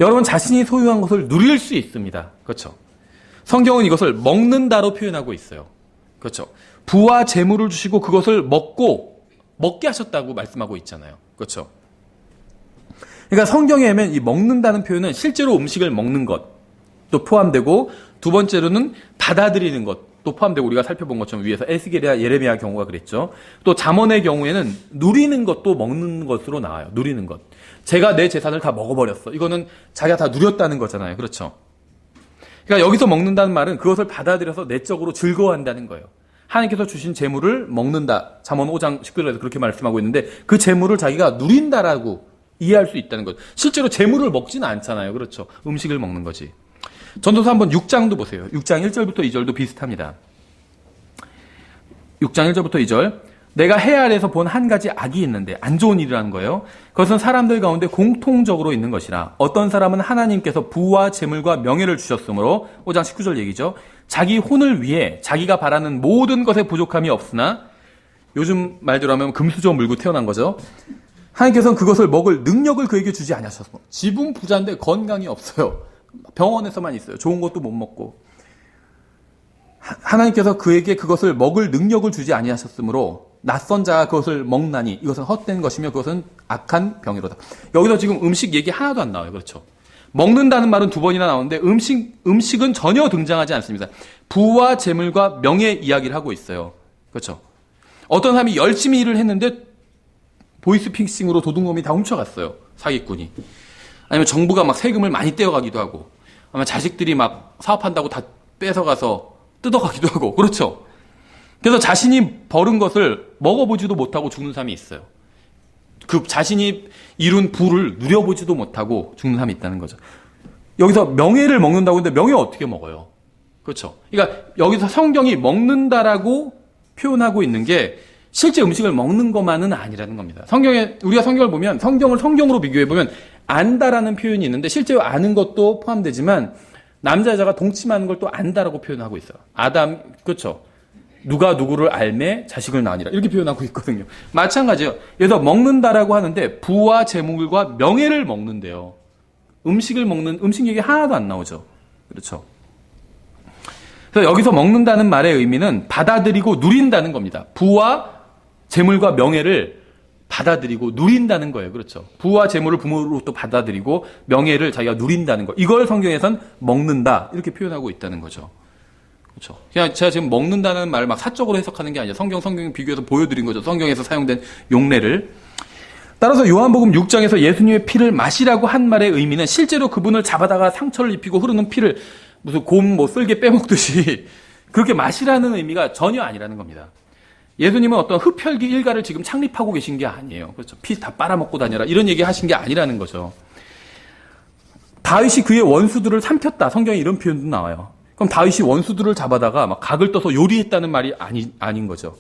Speaker 1: 여러분 자신이 소유한 것을 누릴 수 있습니다. 그렇죠? 성경은 이것을 먹는다로 표현하고 있어요. 그렇죠? 부와 재물을 주시고 그것을 먹게 하셨다고 말씀하고 있잖아요. 그렇죠? 그러니까 성경에 보면 이 먹는다는 표현은 실제로 음식을 먹는 것도 포함되고 두 번째로는 받아들이는 것도 포함되고 우리가 살펴본 것처럼 위에서 에스겔이나 예레미야 경우가 그랬죠. 또 잠언의 경우에는 누리는 것도 먹는 것으로 나와요. 누리는 것. 제가 내 재산을 다 먹어버렸어. 이거는 자기가 다 누렸다는 거잖아요. 그렇죠? 그러니까 여기서 먹는다는 말은 그것을 받아들여서 내적으로 즐거워한다는 거예요. 하나님께서 주신 재물을 먹는다. 잠언 5장 19절에서 그렇게 말씀하고 있는데 그 재물을 자기가 누린다라고 이해할 수 있다는 거죠. 실제로 재물을 먹지는 않잖아요. 그렇죠? 음식을 먹는 거지. 전도서 한번 6장도 보세요. 6장 1절부터 2절도 비슷합니다. 6장 1절부터 2절. 내가 해 아래에서 본 한 가지 악이 있는데 안 좋은 일이라는 거예요. 그것은 사람들 가운데 공통적으로 있는 것이라. 어떤 사람은 하나님께서 부와 재물과 명예를 주셨으므로 5장 19절 얘기죠. 자기 혼을 위해 자기가 바라는 모든 것에 부족함이 없으나 요즘 말대로 하면 금수저 물고 태어난 거죠. 하나님께서는 그것을 먹을 능력을 그에게 주지 않으셨어. 지분 부자인데 건강이 없어요. 병원에서만 있어요. 좋은 것도 못 먹고. 하나님께서 그에게 그것을 먹을 능력을 주지 아니하셨으므로 낯선 자가 그것을 먹나니 이것은 헛된 것이며 그것은 악한 병이로다. 여기서 지금 음식 얘기 하나도 안 나와요. 그렇죠? 먹는다는 말은 두 번이나 나오는데 음식은 전혀 등장하지 않습니다. 부와 재물과 명예 이야기를 하고 있어요. 그렇죠? 어떤 사람이 열심히 일을 했는데 보이스피싱으로 도둑놈이 다 훔쳐갔어요. 사기꾼이. 아니면 정부가 막 세금을 많이 떼어가기도 하고 아마 자식들이 막 사업한다고 다 뺏어가서 뜯어가기도 하고 그렇죠? 그래서 자신이 벌은 것을 먹어보지도 못하고 죽는 사람이 있어요. 그 자신이 이룬 부를 누려보지도 못하고 죽는 사람이 있다는 거죠. 여기서 명예를 먹는다고 했는데 명예 어떻게 먹어요? 그렇죠. 그러니까 여기서 성경이 먹는다라고 표현하고 있는 게 실제 음식을 먹는 것만은 아니라는 겁니다. 우리가 성경을 보면 성경을 성경으로 비교해 보면 안다라는 표현이 있는데 실제로 아는 것도 포함되지만 남자 여자가 동침하는 걸 또 안다라고 표현하고 있어요. 아담, 그렇죠. 누가 누구를 알매 자식을 낳으니라 이렇게 표현하고 있거든요. 마찬가지예요. 그래서 먹는다라고 하는데 부와 재물과 명예를 먹는데요. 음식을 먹는 음식 얘기 하나도 안 나오죠. 그렇죠. 그래서 여기서 먹는다는 말의 의미는 받아들이고 누린다는 겁니다. 부와 재물과 명예를 받아들이고 누린다는 거예요. 그렇죠. 부와 재물을 부모로부터 받아들이고 명예를 자기가 누린다는 거. 이걸 성경에선 먹는다 이렇게 표현하고 있다는 거죠. 그렇죠. 그냥 제가 지금 먹는다는 말을 막 사적으로 해석하는 게 아니라 성경 비교해서 보여드린 거죠. 성경에서 사용된 용례를. 따라서 요한복음 6장에서 예수님의 피를 마시라고 한 말의 의미는 실제로 그분을 잡아다가 상처를 입히고 흐르는 피를 무슨 곰 쓸개 빼먹듯이 그렇게 마시라는 의미가 전혀 아니라는 겁니다. 예수님은 어떤 흡혈귀 일가를 지금 창립하고 계신 게 아니에요. 그렇죠. 피 다 빨아먹고 다녀라 이런 얘기 하신 게 아니라는 거죠. 다윗이 그의 원수들을 삼켰다. 성경에 이런 표현도 나와요. 그럼 다윗이 원수들을 잡아다가 막 각을 떠서 요리했다는 말이 아닌 거죠.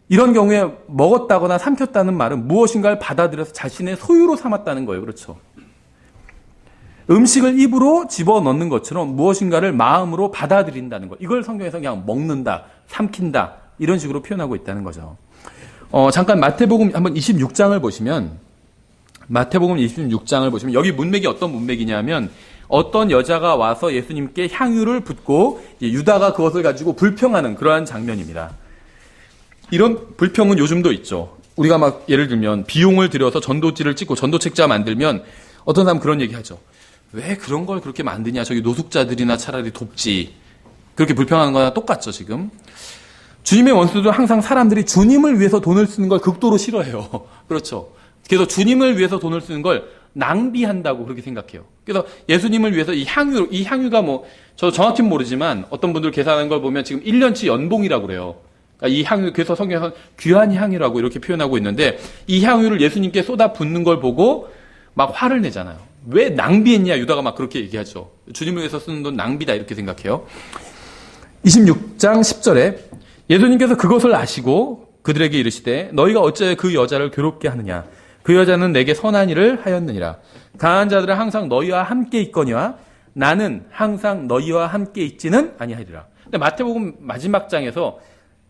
Speaker 1: 이런 경우에 먹었다거나 삼켰다는 말은 무엇인가를 받아들여서 자신의 소유로 삼았다는 거예요. 그렇죠. 음식을 입으로 집어넣는 것처럼 무엇인가를 마음으로 받아들인다는 것. 이걸 성경에서 그냥 먹는다, 삼킨다 이런 식으로 표현하고 있다는 거죠. 잠깐 마태복음 한번 26장을 보시면 마태복음 26장을 보시면 여기 문맥이 어떤 문맥이냐면 어떤 여자가 와서 예수님께 향유를 붓고 유다가 그것을 가지고 불평하는 그러한 장면입니다. 이런 불평은 요즘도 있죠. 우리가 막 예를 들면 비용을 들여서 전도지를 찍고 전도책자 만들면 어떤 사람 그런 얘기 하죠. 왜 그런 걸 그렇게 만드냐. 저기 노숙자들이나 차라리 돕지. 그렇게 불평하는 거나 똑같죠 지금. 주님의 원수들은 항상 사람들이 주님을 위해서 돈을 쓰는 걸 극도로 싫어해요. 그렇죠. 그래서 주님을 위해서 돈을 쓰는 걸 낭비한다고 그렇게 생각해요. 그래서 예수님을 위해서 이 향유가 저 정확히는 모르지만 어떤 분들 계산하는 걸 보면 지금 1년치 연봉이라고 그래요. 그러니까 이 향유, 그래서 성경에서 귀한 향유라고 이렇게 표현하고 있는데 이 향유를 예수님께 쏟아 붓는 걸 보고 막 화를 내잖아요. 왜 낭비했냐 유다가 막 그렇게 얘기하죠. 주님을 위해서 쓰는 돈 낭비다 이렇게 생각해요. 26장 10절에 예수님께서 그것을 아시고 그들에게 이르시되 너희가 어찌하여 그 여자를 괴롭게 하느냐. 그 여자는 내게 선한 일을 하였느니라. 강한 자들은 항상 너희와 함께 있거니와 나는 항상 너희와 함께 있지는 아니하리라. 근데 마태복음 마지막 장에서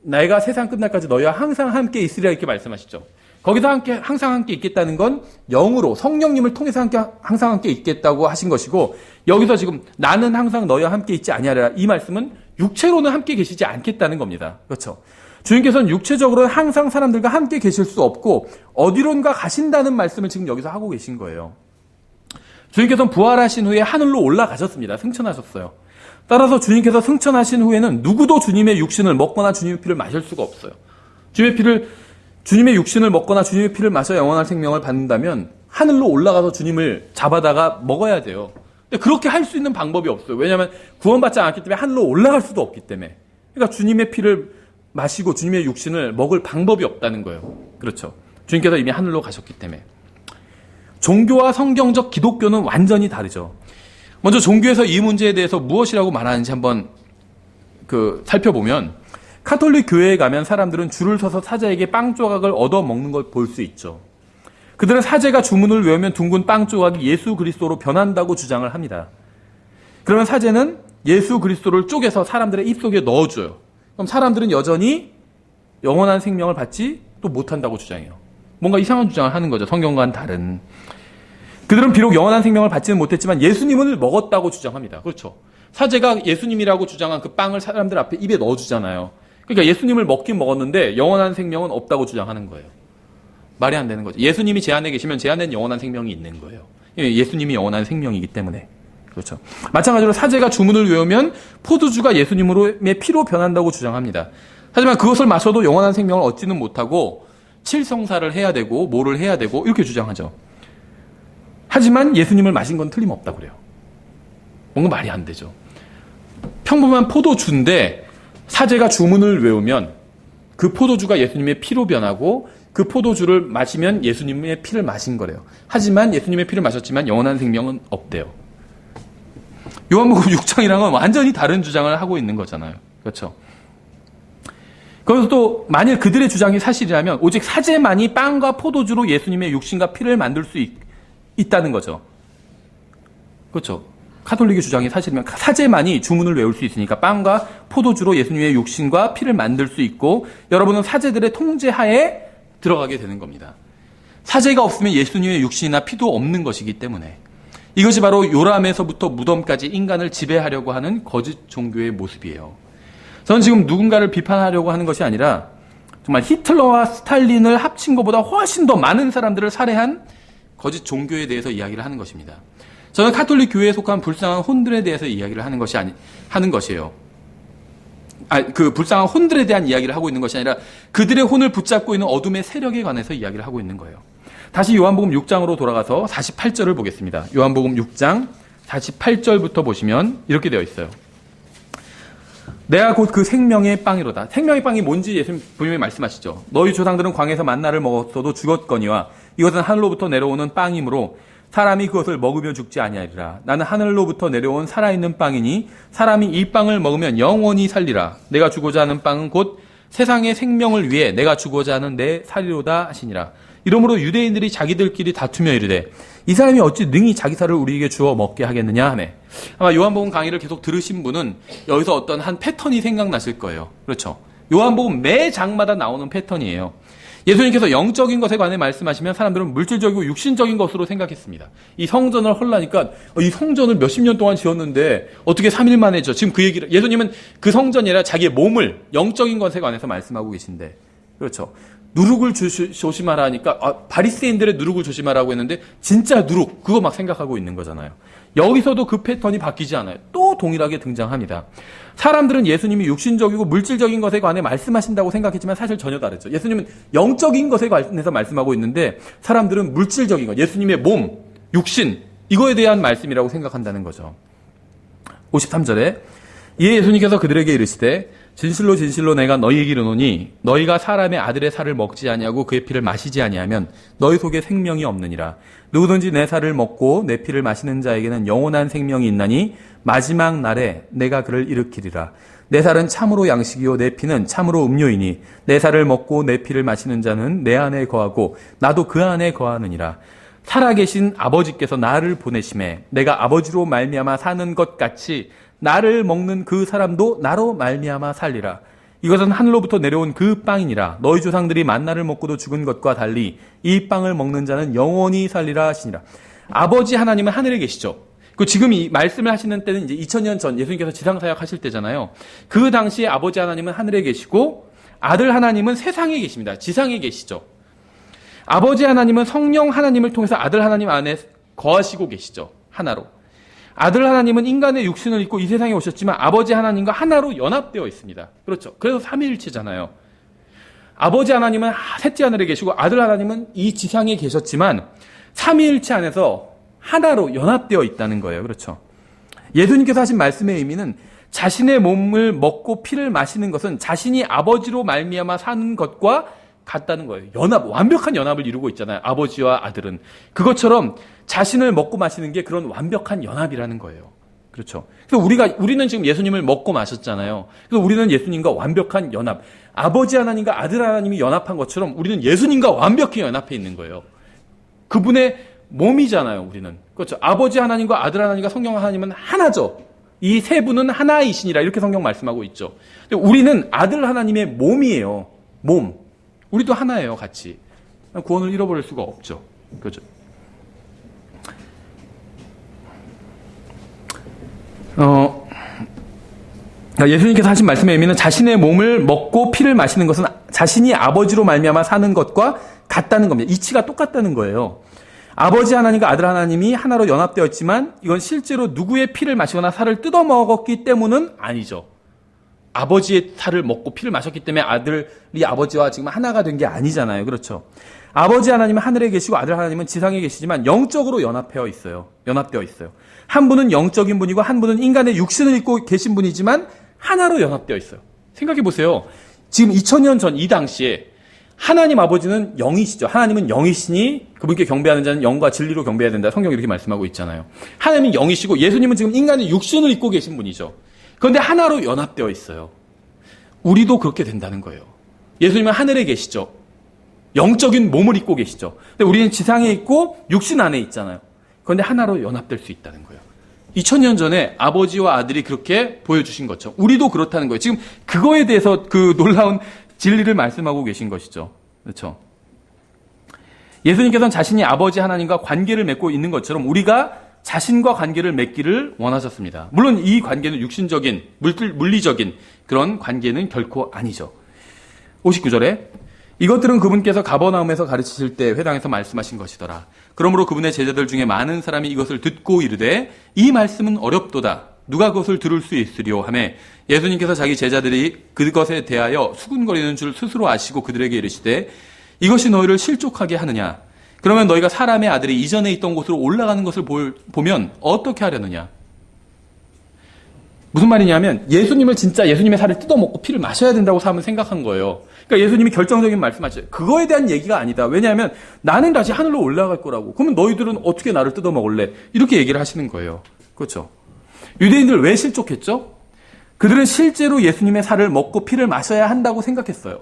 Speaker 1: 내가 세상 끝날까지 너희와 항상 함께 있으리라 이렇게 말씀하시죠. 거기서 항상 함께 있겠다는 건 영으로 성령님을 통해서 항상 함께 있겠다고 하신 것이고 여기서 지금 나는 항상 너희와 함께 있지 아니하리라 이 말씀은 육체로는 함께 계시지 않겠다는 겁니다. 그렇죠. 주님께서는 육체적으로 항상 사람들과 함께 계실 수 없고 어디론가 가신다는 말씀을 지금 여기서 하고 계신 거예요. 주님께서는 부활하신 후에 하늘로 올라가셨습니다. 승천하셨어요. 따라서 주님께서 승천하신 후에는 누구도 주님의 육신을 먹거나 주님의 피를 마실 수가 없어요. 주님의 육신을 먹거나 주님의 피를 마셔 영원한 생명을 받는다면 하늘로 올라가서 주님을 잡아다가 먹어야 돼요. 근데 그렇게 할 수 있는 방법이 없어요. 왜냐하면 구원받지 않았기 때문에 하늘로 올라갈 수도 없기 때문에. 그러니까 주님의 피를 마시고 주님의 육신을 먹을 방법이 없다는 거예요. 그렇죠. 주님께서 이미 하늘로 가셨기 때문에. 종교와 성경적 기독교는 완전히 다르죠. 먼저 종교에서 이 문제에 대해서 무엇이라고 말하는지 한번 살펴보면 카톨릭 교회에 가면 사람들은 줄을 서서 사자에게 빵 조각을 얻어 먹는 걸 볼 수 있죠. 그들은 사제가 주문을 외우면 둥근 빵 조각이 예수 그리스도로 변한다고 주장을 합니다. 그러면 사제는 예수 그리스도를 쪼개서 사람들의 입속에 넣어줘요. 그럼 사람들은 여전히 영원한 생명을 받지 또 못한다고 주장해요. 뭔가 이상한 주장을 하는 거죠. 성경과는 다른. 그들은 비록 영원한 생명을 받지는 못했지만 예수님을 먹었다고 주장합니다. 그렇죠. 사제가 예수님이라고 주장한 그 빵을 사람들 앞에 입에 넣어주잖아요. 그러니까 예수님을 먹긴 먹었는데 영원한 생명은 없다고 주장하는 거예요. 말이 안 되는 거죠. 예수님이 제 안에 계시면 제 안에는 영원한 생명이 있는 거예요. 예수님이 영원한 생명이기 때문에. 그렇죠. 마찬가지로 사제가 주문을 외우면 포도주가 예수님의 피로 변한다고 주장합니다. 하지만 그것을 마셔도 영원한 생명을 얻지는 못하고 칠성사를 해야 되고 뭐를 해야 되고 이렇게 주장하죠. 하지만 예수님을 마신 건 틀림없다고 그래요. 뭔가 말이 안 되죠. 평범한 포도주인데 사제가 주문을 외우면 그 포도주가 예수님의 피로 변하고 그 포도주를 마시면 예수님의 피를 마신 거래요. 하지만 예수님의 피를 마셨지만 영원한 생명은 없대요. 요한복음 6장이랑은 완전히 다른 주장을 하고 있는 거잖아요. 그렇죠? 그래서 또 만일 그들의 주장이 사실이라면 오직 사제만이 빵과 포도주로 예수님의 육신과 피를 만들 수 있다는 거죠. 그렇죠? 카톨릭의 주장이 사실이면 사제만이 주문을 외울 수 있으니까 빵과 포도주로 예수님의 육신과 피를 만들 수 있고 여러분은 사제들의 통제하에 들어가게 되는 겁니다. 사제가 없으면 예수님의 육신이나 피도 없는 것이기 때문에 이것이 바로 요람에서부터 무덤까지 인간을 지배하려고 하는 거짓 종교의 모습이에요. 저는 지금 누군가를 비판하려고 하는 것이 아니라 정말 히틀러와 스탈린을 합친 것보다 훨씬 더 많은 사람들을 살해한 거짓 종교에 대해서 이야기를 하는 것입니다. 저는 카톨릭 교회에 속한 불쌍한 혼들에 대해서 이야기를 하는 것이에요. 그 불쌍한 혼들에 대한 이야기를 하고 있는 것이 아니라 그들의 혼을 붙잡고 있는 어둠의 세력에 관해서 이야기를 하고 있는 거예요. 다시 요한복음 6장으로 돌아가서 48절을 보겠습니다. 요한복음 6장 48절부터 보시면 이렇게 되어 있어요. 내가 곧 그 생명의 빵이로다. 생명의 빵이 뭔지 예수님 분명히 말씀하시죠. 너희 조상들은 광야에서 만나를 먹었어도 죽었거니와 이것은 하늘로부터 내려오는 빵이므로 사람이 그것을 먹으며 죽지 아니하리라. 나는 하늘로부터 내려온 살아있는 빵이니 사람이 이 빵을 먹으면 영원히 살리라. 내가 주고자 하는 빵은 곧 세상의 생명을 위해 내가 주고자 하는 내 살이로다 하시니라. 이러므로 유대인들이 자기들끼리 다투며 이르되 이 사람이 어찌 능히 자기 살을 우리에게 주어 먹게 하겠느냐 하매. 아마 요한복음 강의를 계속 들으신 분은 여기서 어떤 한 패턴이 생각나실 거예요. 그렇죠? 요한복음 매 장마다 나오는 패턴이에요. 예수님께서 영적인 것에 관해 말씀하시면 사람들은 물질적이고 육신적인 것으로 생각했습니다. 이 성전을 헐라니까 이 성전을 몇십 년 동안 지었는데 어떻게 3일 만에 져? 지금 그 얘기를 예수님은 그 성전이 아니라 자기의 몸을 영적인 것에 관해서 말씀하고 계신데 그렇죠. 누룩을 조심하라 하니까 바리새인들의 누룩을 조심하라고 했는데 진짜 누룩 그거 막 생각하고 있는 거잖아요. 여기서도 그 패턴이 바뀌지 않아요. 또 동일하게 등장합니다. 사람들은 예수님이 육신적이고 물질적인 것에 관해 말씀하신다고 생각했지만 사실 전혀 다르죠. 예수님은 영적인 것에 관해서 말씀하고 있는데 사람들은 물질적인 것, 예수님의 몸, 육신 이거에 대한 말씀이라고 생각한다는 거죠. 53절에 이에 예수님께서 그들에게 이르시되 진실로 진실로 내가 너희에게 이르노니 너희가 사람의 아들의 살을 먹지 아니하고 그의 피를 마시지 아니하면 너희 속에 생명이 없느니라. 누구든지 내 살을 먹고 내 피를 마시는 자에게는 영원한 생명이 있나니 마지막 날에 내가 그를 일으키리라. 내 살은 참으로 양식이요 내 피는 참으로 음료이니 내 살을 먹고 내 피를 마시는 자는 내 안에 거하고 나도 그 안에 거하느니라. 살아계신 아버지께서 나를 보내심에 내가 아버지로 말미암아 사는 것 같이 나를 먹는 그 사람도 나로 말미암아 살리라. 이것은 하늘로부터 내려온 그 빵이니라. 너희 조상들이 만나를 먹고도 죽은 것과 달리 이 빵을 먹는 자는 영원히 살리라 하시니라. 아버지 하나님은 하늘에 계시죠. 그 지금 이 말씀을 하시는 때는 이제 2000년 전 예수님께서 지상사역 하실 때잖아요. 그 당시에 아버지 하나님은 하늘에 계시고 아들 하나님은 세상에 계십니다. 지상에 계시죠. 아버지 하나님은 성령 하나님을 통해서 아들 하나님 안에 거하시고 계시죠. 하나로. 아들 하나님은 인간의 육신을 입고 이 세상에 오셨지만 아버지 하나님과 하나로 연합되어 있습니다. 그렇죠. 그래서 삼위일체잖아요. 아버지 하나님은 셋째 하늘에 계시고 아들 하나님은 이 지상에 계셨지만 삼위일체 안에서 하나로 연합되어 있다는 거예요. 그렇죠. 예수님께서 하신 말씀의 의미는 자신의 몸을 먹고 피를 마시는 것은 자신이 아버지로 말미암아 사는 것과 같다는 거예요. 연합, 완벽한 연합을 이루고 있잖아요. 아버지와 아들은. 그것처럼 자신을 먹고 마시는 게 그런 완벽한 연합이라는 거예요. 그렇죠. 그래서 우리는 지금 예수님을 먹고 마셨잖아요. 그래서 우리는 예수님과 완벽한 연합. 아버지 하나님과 아들 하나님이 연합한 것처럼 우리는 예수님과 완벽히 연합해 있는 거예요. 그분의 몸이잖아요, 우리는. 그렇죠. 아버지 하나님과 아들 하나님과 성령 하나님은 하나죠. 이 세 분은 하나이시니라. 이렇게 성경 말씀하고 있죠. 근데 우리는 아들 하나님의 몸이에요. 몸. 우리도 하나예요, 같이. 구원을 잃어버릴 수가 없죠. 그죠? 예수님께서 하신 말씀의 의미는 자신의 몸을 먹고 피를 마시는 것은 자신이 아버지로 말미암아 사는 것과 같다는 겁니다. 이치가 똑같다는 거예요. 아버지 하나님과 아들 하나님이 하나로 연합되어 있지만 이건 실제로 누구의 피를 마시거나 살을 뜯어먹었기 때문은 아니죠. 아버지의 살을 먹고 피를 마셨기 때문에 아들이 아버지와 지금 하나가 된 게 아니잖아요. 그렇죠. 아버지 하나님은 하늘에 계시고 아들 하나님은 지상에 계시지만 영적으로 연합되어 있어요. 한 분은 영적인 분이고 한 분은 인간의 육신을 입고 계신 분이지만 하나로 연합되어 있어요. 생각해 보세요. 지금 2000년 전 이 당시에 하나님 아버지는 영이시죠. 하나님은 영이시니 그분께 경배하는 자는 영과 진리로 경배해야 된다. 성경이 이렇게 말씀하고 있잖아요. 하나님은 영이시고 예수님은 지금 인간의 육신을 입고 계신 분이죠. 그런데 하나로 연합되어 있어요. 우리도 그렇게 된다는 거예요. 예수님은 하늘에 계시죠. 영적인 몸을 입고 계시죠. 근데 우리는 지상에 있고 육신 안에 있잖아요. 그런데 하나로 연합될 수 있다는 거예요. 2000년 전에 아버지와 아들이 그렇게 보여주신 것처럼 우리도 그렇다는 거예요. 지금 그거에 대해서 그 놀라운 진리를 말씀하고 계신 것이죠. 그렇죠? 예수님께서는 자신이 아버지 하나님과 관계를 맺고 있는 것처럼 우리가 자신과 관계를 맺기를 원하셨습니다. 물론 이 관계는 육신적인, 물리적인 그런 관계는 결코 아니죠. 59절에 이것들은 그분께서 가버나움에서 가르치실 때 회당에서 말씀하신 것이더라. 그러므로 그분의 제자들 중에 많은 사람이 이것을 듣고 이르되 이 말씀은 어렵도다. 누가 그것을 들을 수 있으리요 하며 예수님께서 자기 제자들이 그것에 대하여 수군거리는 줄 스스로 아시고 그들에게 이르시되 이것이 너희를 실족하게 하느냐. 그러면 너희가 사람의 아들이 이전에 있던 곳으로 올라가는 것을 보면 어떻게 하려느냐. 무슨 말이냐면 예수님을 진짜 예수님의 살을 뜯어먹고 피를 마셔야 된다고 사람은 생각한 거예요. 그러니까 예수님이 결정적인 말씀하셨어요. 그거에 대한 얘기가 아니다. 왜냐하면 나는 다시 하늘로 올라갈 거라고. 그러면 너희들은 어떻게 나를 뜯어먹을래? 이렇게 얘기를 하시는 거예요. 그렇죠? 유대인들 왜 실족했죠? 그들은 실제로 예수님의 살을 먹고 피를 마셔야 한다고 생각했어요.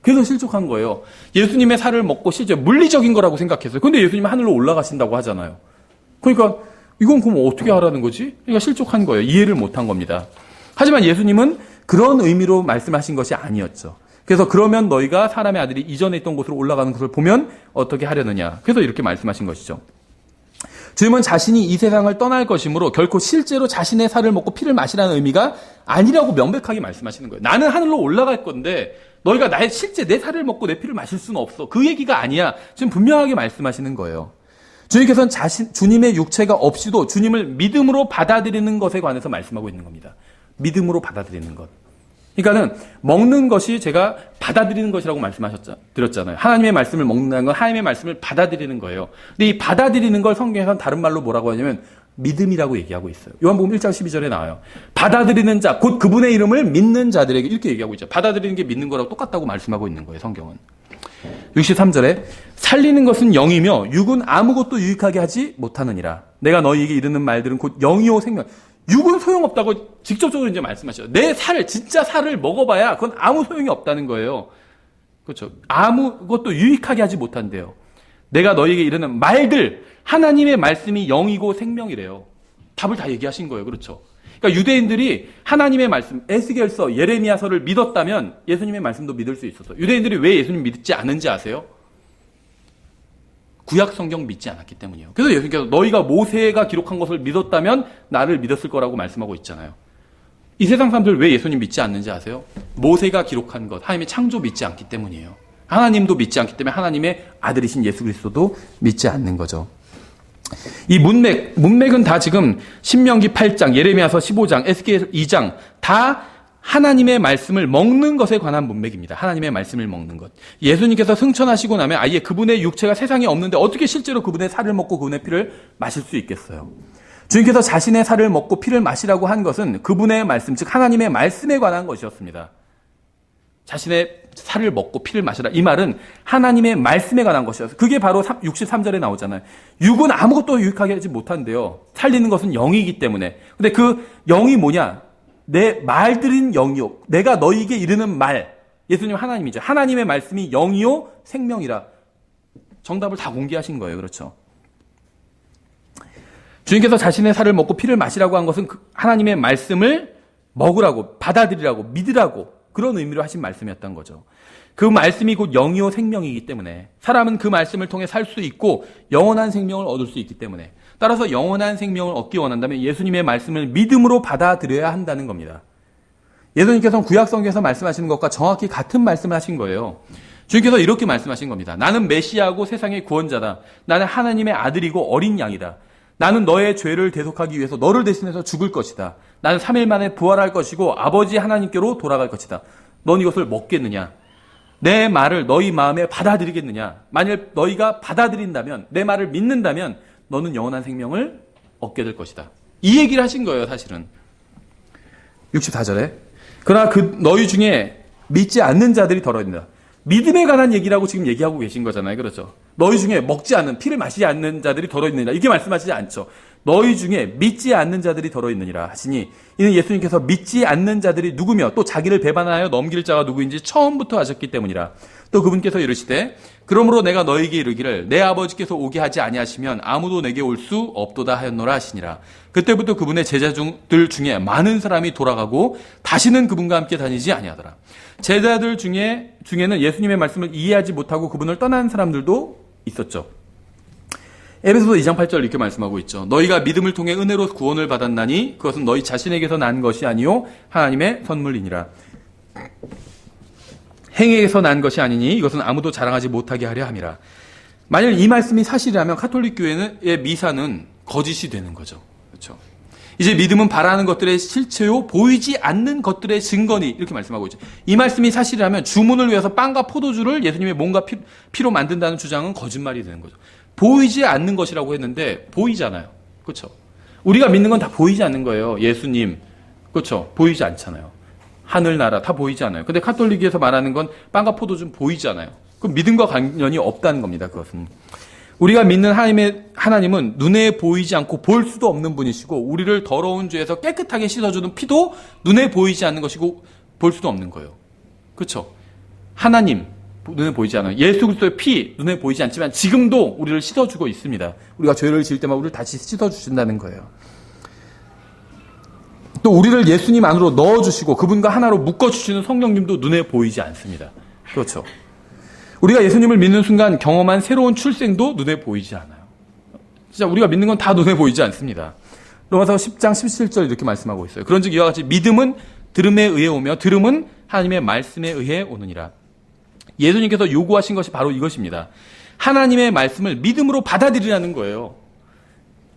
Speaker 1: 그래서 실족한 거예요. 예수님의 살을 먹고 실제 물리적인 거라고 생각했어요. 그런데 예수님이 하늘로 올라가신다고 하잖아요. 그러니까 이건 그럼 어떻게 하라는 거지? 그러니까 실족한 거예요. 이해를 못한 겁니다. 하지만 예수님은 그런 의미로 말씀하신 것이 아니었죠. 그래서 그러면 너희가 사람의 아들이 이전에 있던 곳으로 올라가는 것을 보면 어떻게 하려느냐. 그래서 이렇게 말씀하신 것이죠. 주님은 자신이 이 세상을 떠날 것이므로 결코 실제로 자신의 살을 먹고 피를 마시라는 의미가 아니라고 명백하게 말씀하시는 거예요. 나는 하늘로 올라갈 건데 너희가 실제 내 살을 먹고 내 피를 마실 수는 없어. 그 얘기가 아니야. 지금 분명하게 말씀하시는 거예요. 주님께서는 주님의 육체가 없이도 주님을 믿음으로 받아들이는 것에 관해서 말씀하고 있는 겁니다. 믿음으로 받아들이는 것. 그러니까는 먹는 것이 제가 받아들이는 것이라고 드렸잖아요. 하나님의 말씀을 먹는다는 건 하나님의 말씀을 받아들이는 거예요. 근데 이 받아들이는 걸 성경에서는 다른 말로 뭐라고 하냐면 믿음이라고 얘기하고 있어요. 요한복음 1장 12절에 나와요. 받아들이는 자, 곧 그분의 이름을 믿는 자들에게 이렇게 얘기하고 있죠. 받아들이는 게 믿는 거라고 똑같다고 말씀하고 있는 거예요, 성경은. 63절에 살리는 것은 영이며 육은 아무것도 유익하게 하지 못하느니라. 내가 너희에게 이르는 말들은 곧 영이요 생명. 육은 소용없다고 직접적으로 이제 말씀하셔요. 내 진짜 살을 먹어봐야 그건 아무 소용이 없다는 거예요. 그렇죠. 아무것도 유익하게 하지 못한대요. 내가 너희에게 이르는 말들, 하나님의 말씀이 영이고 생명이래요. 답을 다 얘기하신 거예요. 그렇죠. 그러니까 유대인들이 하나님의 말씀, 에스겔서, 예레미야서를 믿었다면 예수님의 말씀도 믿을 수 있었어요. 유대인들이 왜 예수님 믿지 않은지 아세요? 구약 성경 믿지 않았기 때문이에요. 그래서 예수님께서 너희가 모세가 기록한 것을 믿었다면 나를 믿었을 거라고 말씀하고 있잖아요. 이 세상 사람들 왜 예수님 믿지 않는지 아세요? 모세가 기록한 것, 하나님의 창조 믿지 않기 때문이에요. 하나님도 믿지 않기 때문에 하나님의 아들이신 예수 그리스도도 믿지 않는 거죠. 이 문맥은 다 지금 신명기 8장, 예레미야서 15장, 에스겔 2장 다 하나님의 말씀을 먹는 것에 관한 문맥입니다. 하나님의 말씀을 먹는 것. 예수님께서 승천하시고 나면 아예 그분의 육체가 세상에 없는데 어떻게 실제로 그분의 살을 먹고 그분의 피를 마실 수 있겠어요? 주님께서 자신의 살을 먹고 피를 마시라고 한 것은 그분의 말씀, 즉 하나님의 말씀에 관한 것이었습니다. 자신의 살을 먹고 피를 마시라. 이 말은 하나님의 말씀에 관한 것이었어요. 그게 바로 63절에 나오잖아요. 육은 아무것도 유익하게 하지 못한대요. 살리는 것은 영이기 때문에. 근데 그 영이 뭐냐? 내 말들인 영이요. 내가 너희에게 이르는 말. 예수님 하나님이죠. 하나님의 말씀이 영이요 생명이라. 정답을 다 공개하신 거예요. 그렇죠. 주님께서 자신의 살을 먹고 피를 마시라고 한 것은 하나님의 말씀을 먹으라고, 받아들이라고, 믿으라고 그런 의미로 하신 말씀이었던 거죠. 그 말씀이 곧 영이요 생명이기 때문에 사람은 그 말씀을 통해 살 수 있고 영원한 생명을 얻을 수 있기 때문에 따라서 영원한 생명을 얻기 원한다면 예수님의 말씀을 믿음으로 받아들여야 한다는 겁니다. 예수님께서는 구약성경에서 말씀하시는 것과 정확히 같은 말씀을 하신 거예요. 주님께서 이렇게 말씀하신 겁니다. 나는 메시아고 세상의 구원자다. 나는 하나님의 아들이고 어린 양이다. 나는 너의 죄를 대속하기 위해서 너를 대신해서 죽을 것이다. 나는 3일 만에 부활할 것이고 아버지 하나님께로 돌아갈 것이다. 넌 이것을 먹겠느냐? 내 말을 너희 마음에 받아들이겠느냐? 만일 너희가 받아들인다면, 내 말을 믿는다면 너는 영원한 생명을 얻게 될 것이다. 이 얘기를 하신 거예요, 사실은. 64절에 그러나 너희 중에 믿지 않는 자들이 더러 있느니라. 믿음에 관한 얘기라고 지금 얘기하고 계신 거잖아요. 그렇죠? 너희 중에 먹지 않는, 피를 마시지 않는 자들이 더러 있느니라. 이렇게 말씀하시지 않죠. 너희 중에 믿지 않는 자들이 더러 있느니라 하시니, 이는 예수님께서 믿지 않는 자들이 누구며 또 자기를 배반하여 넘길 자가 누구인지 처음부터 아셨기 때문이라. 또 그분께서 이르시되, 그러므로 내가 너희에게 이르기를 내 아버지께서 오게 하지 아니하시면 아무도 내게 올 수 없도다 하였노라 하시니라. 그때부터 그분의 제자들 중에 많은 사람이 돌아가고 다시는 그분과 함께 다니지 아니하더라. 제자들 중에는 예수님의 말씀을 이해하지 못하고 그분을 떠난 사람들도 있었죠. 에베소서 2장 8절 이렇게 말씀하고 있죠. 너희가 믿음을 통해 은혜로 구원을 받았나니 그것은 너희 자신에게서 난 것이 아니요 하나님의 선물이니라. 행위에서 난 것이 아니니 이것은 아무도 자랑하지 못하게 하려 함이라. 만일 이 말씀이 사실이라면 가톨릭 교회의 미사는 거짓이 되는 거죠. 그렇죠? 이제 믿음은 바라는 것들의 실체요 보이지 않는 것들의 증거니 이렇게 말씀하고 있죠. 이 말씀이 사실이라면 주문을 위해서 빵과 포도주를 예수님의 몸과 피로 만든다는 주장은 거짓말이 되는 거죠. 보이지 않는 것이라고 했는데 보이잖아요. 그렇죠? 우리가 믿는 건 다 보이지 않는 거예요. 예수님, 그렇죠? 보이지 않잖아요. 하늘나라 다 보이지 않아요. 근데 카톨릭에서 말하는 건 빵과 포도주는 보이잖아요. 그럼 믿음과 관련이 없다는 겁니다. 그것은. 우리가 믿는 하나님은 눈에 보이지 않고 볼 수도 없는 분이시고 우리를 더러운 죄에서 깨끗하게 씻어주는 피도 눈에 보이지 않는 것이고 볼 수도 없는 거예요. 그렇죠? 하나님 눈에 보이지 않아요. 예수 그리스도의 피 눈에 보이지 않지만 지금도 우리를 씻어주고 있습니다. 우리가 죄를 지을 때마다 우리를 다시 씻어주신다는 거예요. 또 우리를 예수님 안으로 넣어주시고 그분과 하나로 묶어주시는 성령님도 눈에 보이지 않습니다. 그렇죠? 우리가 예수님을 믿는 순간 경험한 새로운 출생도 눈에 보이지 않아요. 진짜 우리가 믿는 건 다 눈에 보이지 않습니다. 로마서 10장 17절 이렇게 말씀하고 있어요. 그런즉 이와 같이 믿음은 들음에 의해 오며 들음은 하나님의 말씀에 의해 오느니라. 예수님께서 요구하신 것이 바로 이것입니다. 하나님의 말씀을 믿음으로 받아들이라는 거예요.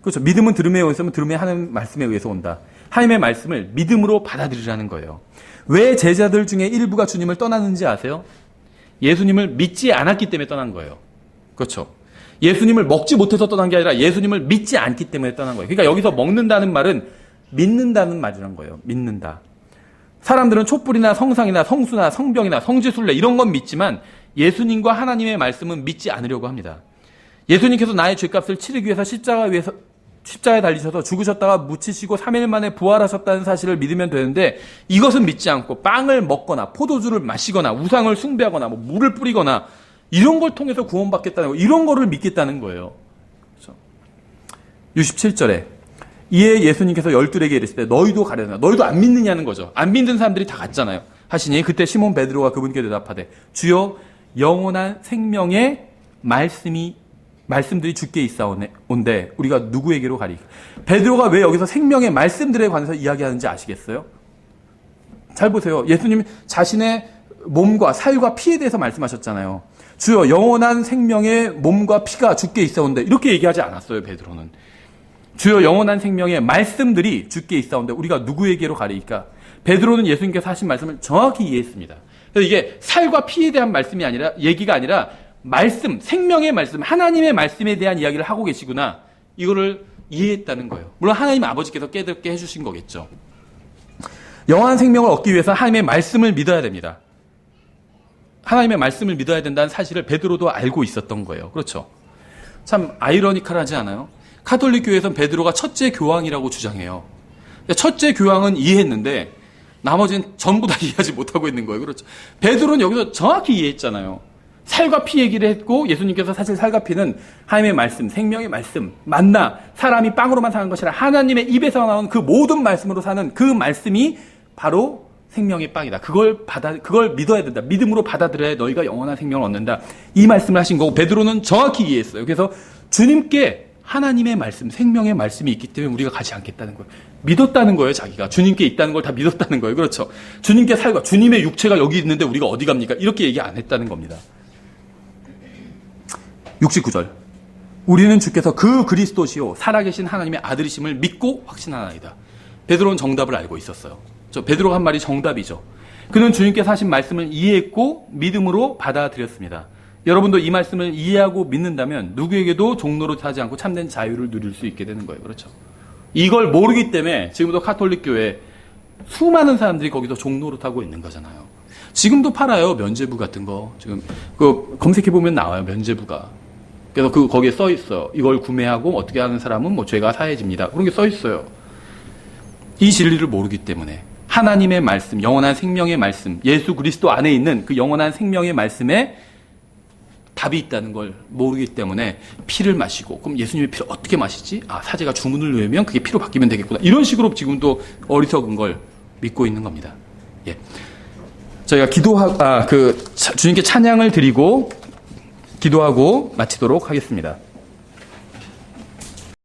Speaker 1: 그렇죠. 믿음은 들음에 의해서 오면 들음에 하나님의 말씀에 의해서 온다. 하나님의 말씀을 믿음으로 받아들이라는 거예요. 왜 제자들 중에 일부가 주님을 떠났는지 아세요? 예수님을 믿지 않았기 때문에 떠난 거예요. 그렇죠. 예수님을 먹지 못해서 떠난 게 아니라 예수님을 믿지 않기 때문에 떠난 거예요. 그러니까 여기서 먹는다는 말은 믿는다는 말이란 거예요. 믿는다. 사람들은 촛불이나 성상이나 성수나 성병이나 성지순례 이런 건 믿지만 예수님과 하나님의 말씀은 믿지 않으려고 합니다. 예수님께서 나의 죄값을 치르기 위해서 십자가에 달리셔서 죽으셨다가 묻히시고 3일 만에 부활하셨다는 사실을 믿으면 되는데 이것은 믿지 않고 빵을 먹거나 포도주를 마시거나 우상을 숭배하거나 뭐 물을 뿌리거나 이런 걸 통해서 구원받겠다는 거, 이런 거를 믿겠다는 거예요. 그렇죠? 67절에 이에 예수님께서 열둘에게 이르시되 너희도 가려나 너희도 안 믿느냐는 거죠. 안 믿는 사람들이 다 갔잖아요. 하시니 그때 시몬 베드로가 그분께 대답하되 주여 영원한 생명의 말씀들이 주께 있사온데 우리가 누구에게로 가리까? 베드로가 왜 여기서 생명의 말씀들에 관해서 이야기하는지 아시겠어요? 잘 보세요. 예수님 자신의 몸과 살과 피에 대해서 말씀하셨잖아요. 주여 영원한 생명의 몸과 피가 주께 있사온데 이렇게 얘기하지 않았어요. 베드로는. 주여 영원한 생명의 말씀들이 주께 있사온데 우리가 누구에게로 가리까? 베드로는 예수님께서 하신 말씀을 정확히 이해했습니다. 그래서 이게 살과 피에 대한 말씀이 아니라 얘기가 아니라 말씀, 생명의 말씀, 하나님의 말씀에 대한 이야기를 하고 계시구나. 이거를 이해했다는 거예요. 물론 하나님 아버지께서 깨닫게 해주신 거겠죠. 영원한 생명을 얻기 위해서 하나님의 말씀을 믿어야 됩니다. 하나님의 말씀을 믿어야 된다는 사실을 베드로도 알고 있었던 거예요. 그렇죠? 참 아이러니컬하지 않아요? 카톨릭 교회에서는 베드로가 첫째 교황이라고 주장해요. 첫째 교황은 이해했는데 나머지는 전부 다 이해하지 못하고 있는 거예요. 그렇죠? 베드로는 여기서 정확히 이해했잖아요. 살과 피 얘기를 했고 예수님께서 사실 살과 피는 하나님의 말씀, 생명의 말씀, 만나 사람이 빵으로만 사는 것이 아니라 하나님의 입에서 나오는 그 모든 말씀으로 사는 그 말씀이 바로 생명의 빵이다. 그걸 믿어야 된다. 믿음으로 받아들여야 너희가 영원한 생명을 얻는다. 이 말씀을 하신 거고 베드로는 정확히 이해했어요. 그래서 주님께 하나님의 말씀, 생명의 말씀이 있기 때문에 우리가 가지 않겠다는 거예요. 믿었다는 거예요, 자기가. 주님께 있다는 걸 다 믿었다는 거예요. 그렇죠? 주님께 살과 주님의 육체가 여기 있는데 우리가 어디 갑니까? 이렇게 얘기 안 했다는 겁니다. 69절. 우리는 주께서 그 그리스도시요 살아계신 하나님의 아들이심을 믿고 확신하나이다. 베드로는 정답을 알고 있었어요. 베드로가 한 말이 정답이죠. 그는 주님께서 하신 말씀을 이해했고 믿음으로 받아들였습니다. 여러분도 이 말씀을 이해하고 믿는다면 누구에게도 종로로 타지 않고 참된 자유를 누릴 수 있게 되는 거예요. 그렇죠? 이걸 모르기 때문에 지금도 카톨릭 교회 수많은 사람들이 거기서 종노릇하고 있는 거잖아요. 지금도 팔아요. 면죄부 같은 거. 지금 그 검색해보면 나와요. 면죄부가. 그래서 거기에 써 있어요. 이걸 구매하고 어떻게 하는 사람은 뭐 죄가 사해집니다. 그런 게 써 있어요. 이 진리를 모르기 때문에 하나님의 말씀, 영원한 생명의 말씀, 예수 그리스도 안에 있는 그 영원한 생명의 말씀에 답이 있다는 걸 모르기 때문에 피를 마시고, 그럼 예수님의 피를 어떻게 마시지? 아, 사제가 주문을 외우면 그게 피로 바뀌면 되겠구나. 이런 식으로 지금도 어리석은 걸 믿고 있는 겁니다. 예. 저희가 주님께 찬양을 드리고 기도하고 마치도록 하겠습니다.